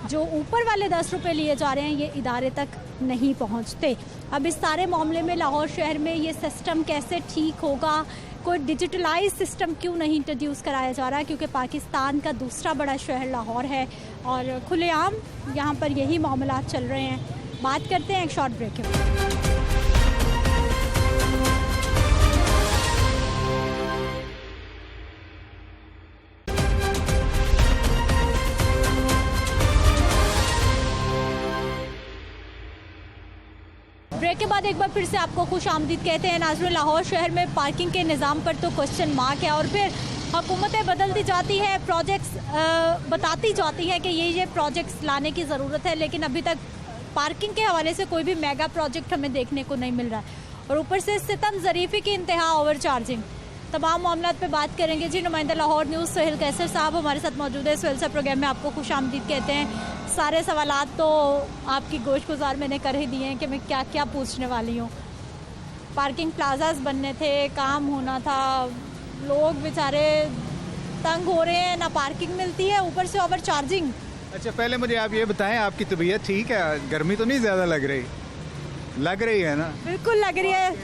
A: जो ऊपर वाले 10 रुपए लिए जा रहे हैं ये इदारे तक नहीं पहुंचते। अब इस सारे मामले में लाहौर शहर में ये सिस्टम कैसे ठीक होगा, कोई डिजिटलाइज सिस्टम क्यों नहीं इंट्रोड्यूस कराया जा रहा है, क्योंकि पाकिस्तान का दूसरा बड़ा शहर लाहौर है और खुलेआम यहाँ पर यही मामला चल रहे हैं। बात करते हैं एक शॉर्ट ब्रेक के। ब्रेक के बाद एक बार फिर से आपको खुश आमदीद कहते हैं नाज़रीन। लाहौर शहर में पार्किंग के निज़ाम पर तो क्वेश्चन मार्क है और फिर हुकूमतें बदलती जाती है, प्रोजेक्ट्स बताती जाती है कि ये प्रोजेक्ट्स लाने की ज़रूरत है, लेकिन अभी तक पार्किंग के हवाले से कोई भी मेगा प्रोजेक्ट हमें देखने को नहीं मिल रहा है। और ऊपर से सितम ज़रीफ़ी की इंतहा, ओवर चार्जिंग, तमाम मामलात पे बात करेंगे जी। नुमाइंदा लाहौर न्यूज़ सोहेल कैसर साहब हमारे साथ मौजूद है। सोहेल साहब प्रोग्राम में आपको खुश आमदीद कहते हैं। सारे सवालात तो आपकी गोश गुजार मैंने कर ही दिए हैं कि मैं क्या क्या पूछने वाली हूँ। पार्किंग प्लाजाज बनने थे, काम होना था, लोग बेचारे तंग हो रहे हैं, ना पार्किंग मिलती है, ऊपर से ओवर चार्जिंग।
T: अच्छा पहले मुझे आप ये बताएं, आपकी तबीयत ठीक है? गर्मी तो नहीं ज़्यादा लग रही? लग रही है ना?
A: बिल्कुल लग रही है।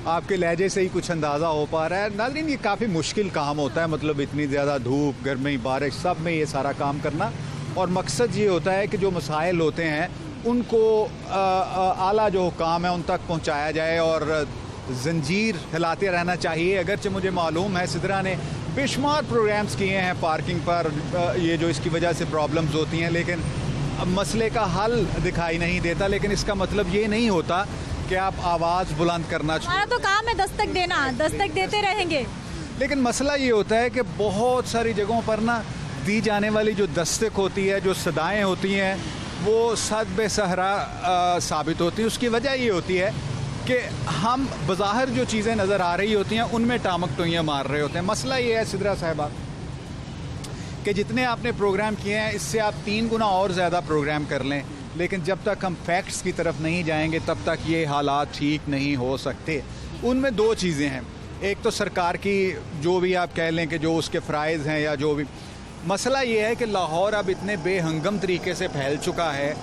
T: आपके लहजे से ही कुछ अंदाज़ा हो पा रहा है। नाज़रीन ये काफ़ी मुश्किल काम होता है, मतलब इतनी ज़्यादा धूप, गर्मी, बारिश, सब में ये सारा काम करना। और मकसद ये होता है कि जो मसाइल होते हैं उनको आला जो काम है उन तक पहुंचाया जाए और जंजीर हिलाते रहना चाहिए। अगरचे मुझे मालूम है सिदरा ने बेशुमार प्रोग्राम्स किए हैं पार्किंग पर, ये जो इसकी वजह से प्रॉब्लम्स होती हैं, लेकिन मसले का हल दिखाई नहीं देता। लेकिन इसका मतलब ये नहीं होता कि आप आवाज़ बुलंद करना चाहिए।
A: हमारा तो काम है दस्तक देना, दस्तक देते रहेंगे।
T: लेकिन मसला ये होता है कि बहुत सारी जगहों पर ना दी जाने वाली जो दस्तक होती है, जो सदाएं होती हैं, वो सद बेसहरा साबित होती है। उसकी वजह ये होती है कि हम बज़ाहिर जो चीज़ें नज़र आ रही होती हैं उनमें टामक टोइयाँ मार रहे होते हैं। मसला ये है सिद्रा साहिबा कि जितने आपने प्रोग्राम किए हैं इससे आप 3 गुना और ज़्यादा प्रोग्राम कर लें, लेकिन जब तक हम फैक्ट्स की तरफ नहीं जाएंगे तब तक ये हालात ठीक नहीं हो सकते। उनमें 2 चीज़ें हैं, एक तो सरकार की जो भी आप कह लें कि जो उसके फ़राइज़ हैं या जो भी, मसला ये है कि लाहौर अब इतने बेहंगम तरीके से फैल चुका है,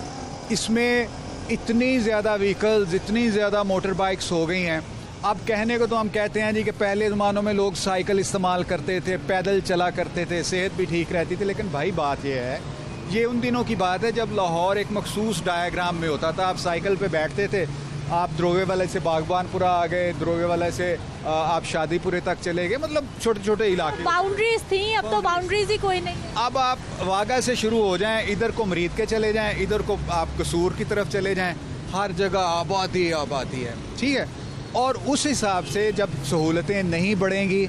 T: इसमें इतनी ज़्यादा व्हीकल्स, इतनी ज़्यादा मोटर बाइक्स हो गई हैं। अब कहने को तो हम कहते हैं जी कि पहले ज़मानों में लोग साइकिल इस्तेमाल करते थे, पैदल चला करते थे, सेहत भी ठीक रहती थी, लेकिन भाई बात यह है, ये उन दिनों की बात है जब लाहौर एक मखसूस डायग्राम में होता था। आप साइकिल पे बैठते थे, आप द्रोगे वाले से बागबानपुरा आ गए, द्रोगे वाले से आप शादीपुरे तक चले गए, मतलब छोटे छोटे इलाके,
A: बाउंड्रीज थी, अब तो बाउंड्रीज ही कोई नहीं है।
T: अब आप वागा से शुरू हो जाएं, इधर को मरीद के चले जाएं, इधर को आप कसूर की तरफ चले जाएं, हर जगह आबादी आबादी है, ठीक है। और उस हिसाब से जब सहूलतें नहीं बढ़ेंगी,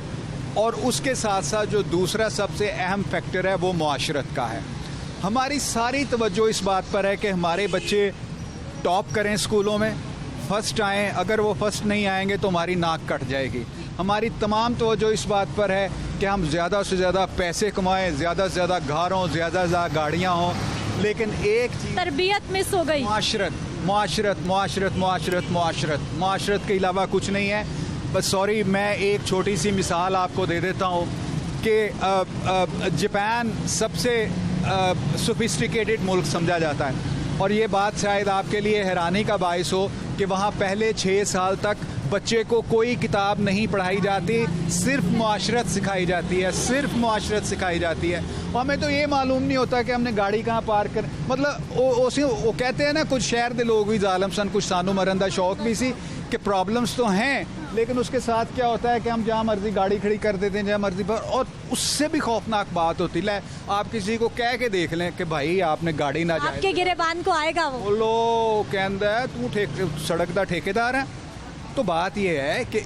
T: और उसके साथ साथ जो दूसरा सबसे अहम फैक्टर है वो मुआशरत का है। हमारी सारी तवज्जो इस बात पर है कि हमारे बच्चे टॉप करें स्कूलों में, फ़र्स्ट आएँ, अगर वो फ़र्स्ट नहीं आएंगे तो हमारी नाक कट जाएगी। हमारी तमाम तवज्जो इस बात पर है कि हम ज़्यादा से ज़्यादा पैसे कमाएं, ज़्यादा से ज़्यादा घर हों, ज़्यादा से ज़्यादा गाड़ियाँ हों, लेकिन एक चीज़
A: तरबियत मिस हो गई।
T: मुआशरत मुआशरत मुआशरत मुआशरत मुआशरत मुआशरत के अलावा कुछ नहीं है। बस सॉरी, मैं एक छोटी सी मिसाल आपको दे देता हूँ कि जापान सबसे सोफिस्टिकेटेड मुल्क समझा जाता है, और ये बात शायद आपके लिए हैरानी का बायस हो कि वहाँ पहले 6 साल तक बच्चे को कोई किताब नहीं पढ़ाई जाती, सिर्फ मुआशरत सिखाई जाती है, सिर्फ मुआशरत सिखाई जाती है। और हमें तो ये मालूम नहीं होता कि हमने गाड़ी कहाँ पार्क कर, मतलब वो कहते हैं ना, कुछ शहर के लोग भी जालम सन, कुछ सानू मरंदा शौक भी सी कि प्रॉब्लम्स तो हैं, लेकिन उसके साथ क्या होता है कि हम जहाँ मर्जी गाड़ी खड़ी कर देते हैं, जहाँ मर्जी पर। और उससे भी खौफनाक बात होती है, आप किसी को कह के देख लें कि भाई आपने गाड़ी ना जाए,
A: आपके गिरेबान को आएगा वो,
T: बोलो कहता है तू सड़क का ठेकेदार है। तो बात यह है कि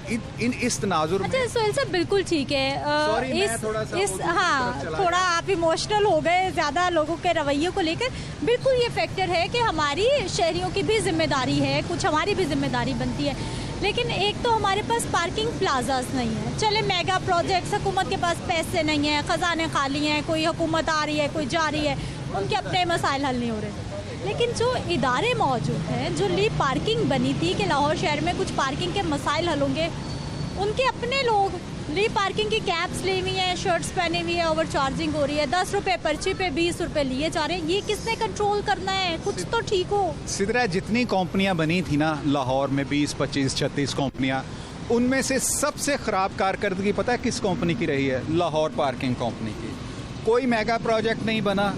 T: इस तनाजुर में,
A: अच्छा सोहेल साहब बिल्कुल ठीक है, थोड़ा आप इमोशनल हो गए ज़्यादा लोगों के रवैयों को लेकर। बिल्कुल ये फैक्टर है कि हमारी शहरियों की भी जिम्मेदारी है, कुछ हमारी भी जिम्मेदारी बनती है, लेकिन एक तो हमारे पास पार्किंग प्लाजास नहीं है। चले मेगा प्रोजेक्ट्स, हुकूमत के पास पैसे नहीं है, ख़जाने खाली हैं, कोई हुकूमत आ रही है, कोई जा रही है, उनके अपने मसाइल हल नहीं हो रहे। लेकिन जो इदारे मौजूद हैं, जो ली पार्किंग बनी थी कि लाहौर शहर में कुछ पार्किंग के मसाइल हल होंगे, उनके अपने लोग ली पार्किंग की कैप्स ली हुई हैं, शर्ट्स पहनी हुई है, ओवर चार्जिंग हो रही है, 10 रुपये पर्ची पे 20 रुपये लिए जा रहे हैं। ये किसने कंट्रोल करना है? कुछ तो ठीक हो।
T: सिदरा, जितनी कंपनियां बनी थी ना लाहौर में, 20, 25, 36 कंपनियां, उनमें से सबसे ख़राब कारकर्दगी पता है किस कंपनी की रही है? लाहौर पार्किंग कंपनी की। कोई मेगा प्रोजेक्ट नहीं बना,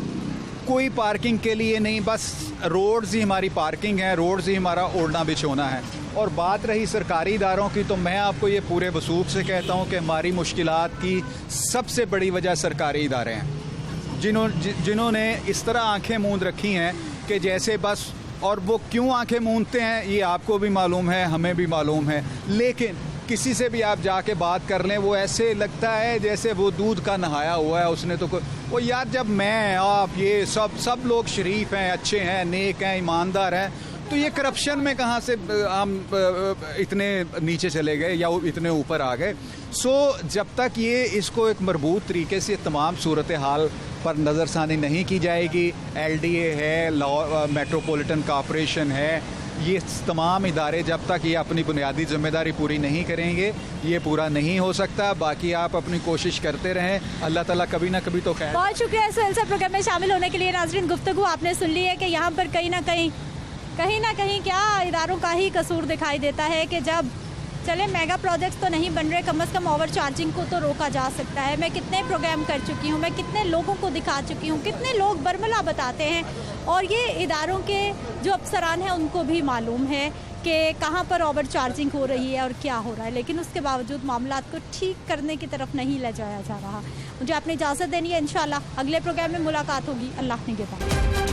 T: कोई पार्किंग के लिए नहीं, बस रोड्स ही हमारी पार्किंग है, रोड्स ही हमारा ओढ़ना बिछोना है। और बात रही सरकारी इदारों की, तो मैं आपको ये पूरे वसूख से कहता हूँ कि हमारी मुश्किलात की सबसे बड़ी वजह सरकारी इदारे हैं, जिन्होंने इस तरह आंखें मूंद रखी हैं कि जैसे बस, और वो क्यों आंखें मूंदते हैं ये आपको भी मालूम है, हमें भी मालूम है, लेकिन किसी से भी आप जाके बात कर लें, वो ऐसे लगता है जैसे वो दूध का नहाया हुआ है उसने। तो वो यार, जब मैं आप ये सब लोग शरीफ हैं, अच्छे हैं, नेक हैं, ईमानदार हैं, तो ये करप्शन में कहाँ से हम इतने नीचे चले गए या इतने ऊपर आ गए? सो जब तक ये इसको एक मरबूत तरीके से तमाम सूरत हाल पर नज़रसानी नहीं की जाएगी, LDA है, मेट्रोपॉलिटन कॉरपोरेशन है, ये तमाम इदारे जब तक ये अपनी बुनियादी जिम्मेदारी पूरी नहीं करेंगे, ये पूरा नहीं हो सकता। बाकी आप अपनी कोशिश करते रहें, अल्लाह ताला कभी ना कभी तो खैर।
A: बहुत शुक्रिया सोहेल साहब प्रोग्राम में शामिल होने के लिए। नाज़रीन, गुफ्तगू आपने सुन ली है कि यहाँ पर कहीं ना कहीं क्या इदारों का ही कसूर दिखाई देता है कि जब चले मेगा प्रोजेक्ट्स तो नहीं बन रहे, कम से कम ओवर चार्जिंग को तो रोका जा सकता है। मैं कितने प्रोग्राम कर चुकी हूँ, मैं कितने लोगों को दिखा चुकी हूँ, कितने लोग बरमला बताते हैं, और ये इदारों के जो अफसरान हैं उनको भी मालूम है कि कहाँ पर ओवर चार्जिंग हो रही है और क्या हो रहा है, लेकिन उसके बावजूद मामलात को ठीक करने की तरफ नहीं ले जाया जा रहा। मुझे अपनी इजाज़त देनी है, इंशाल्लाह अगले प्रोग्राम में मुलाकात होगी। अल्लाह निगहबान।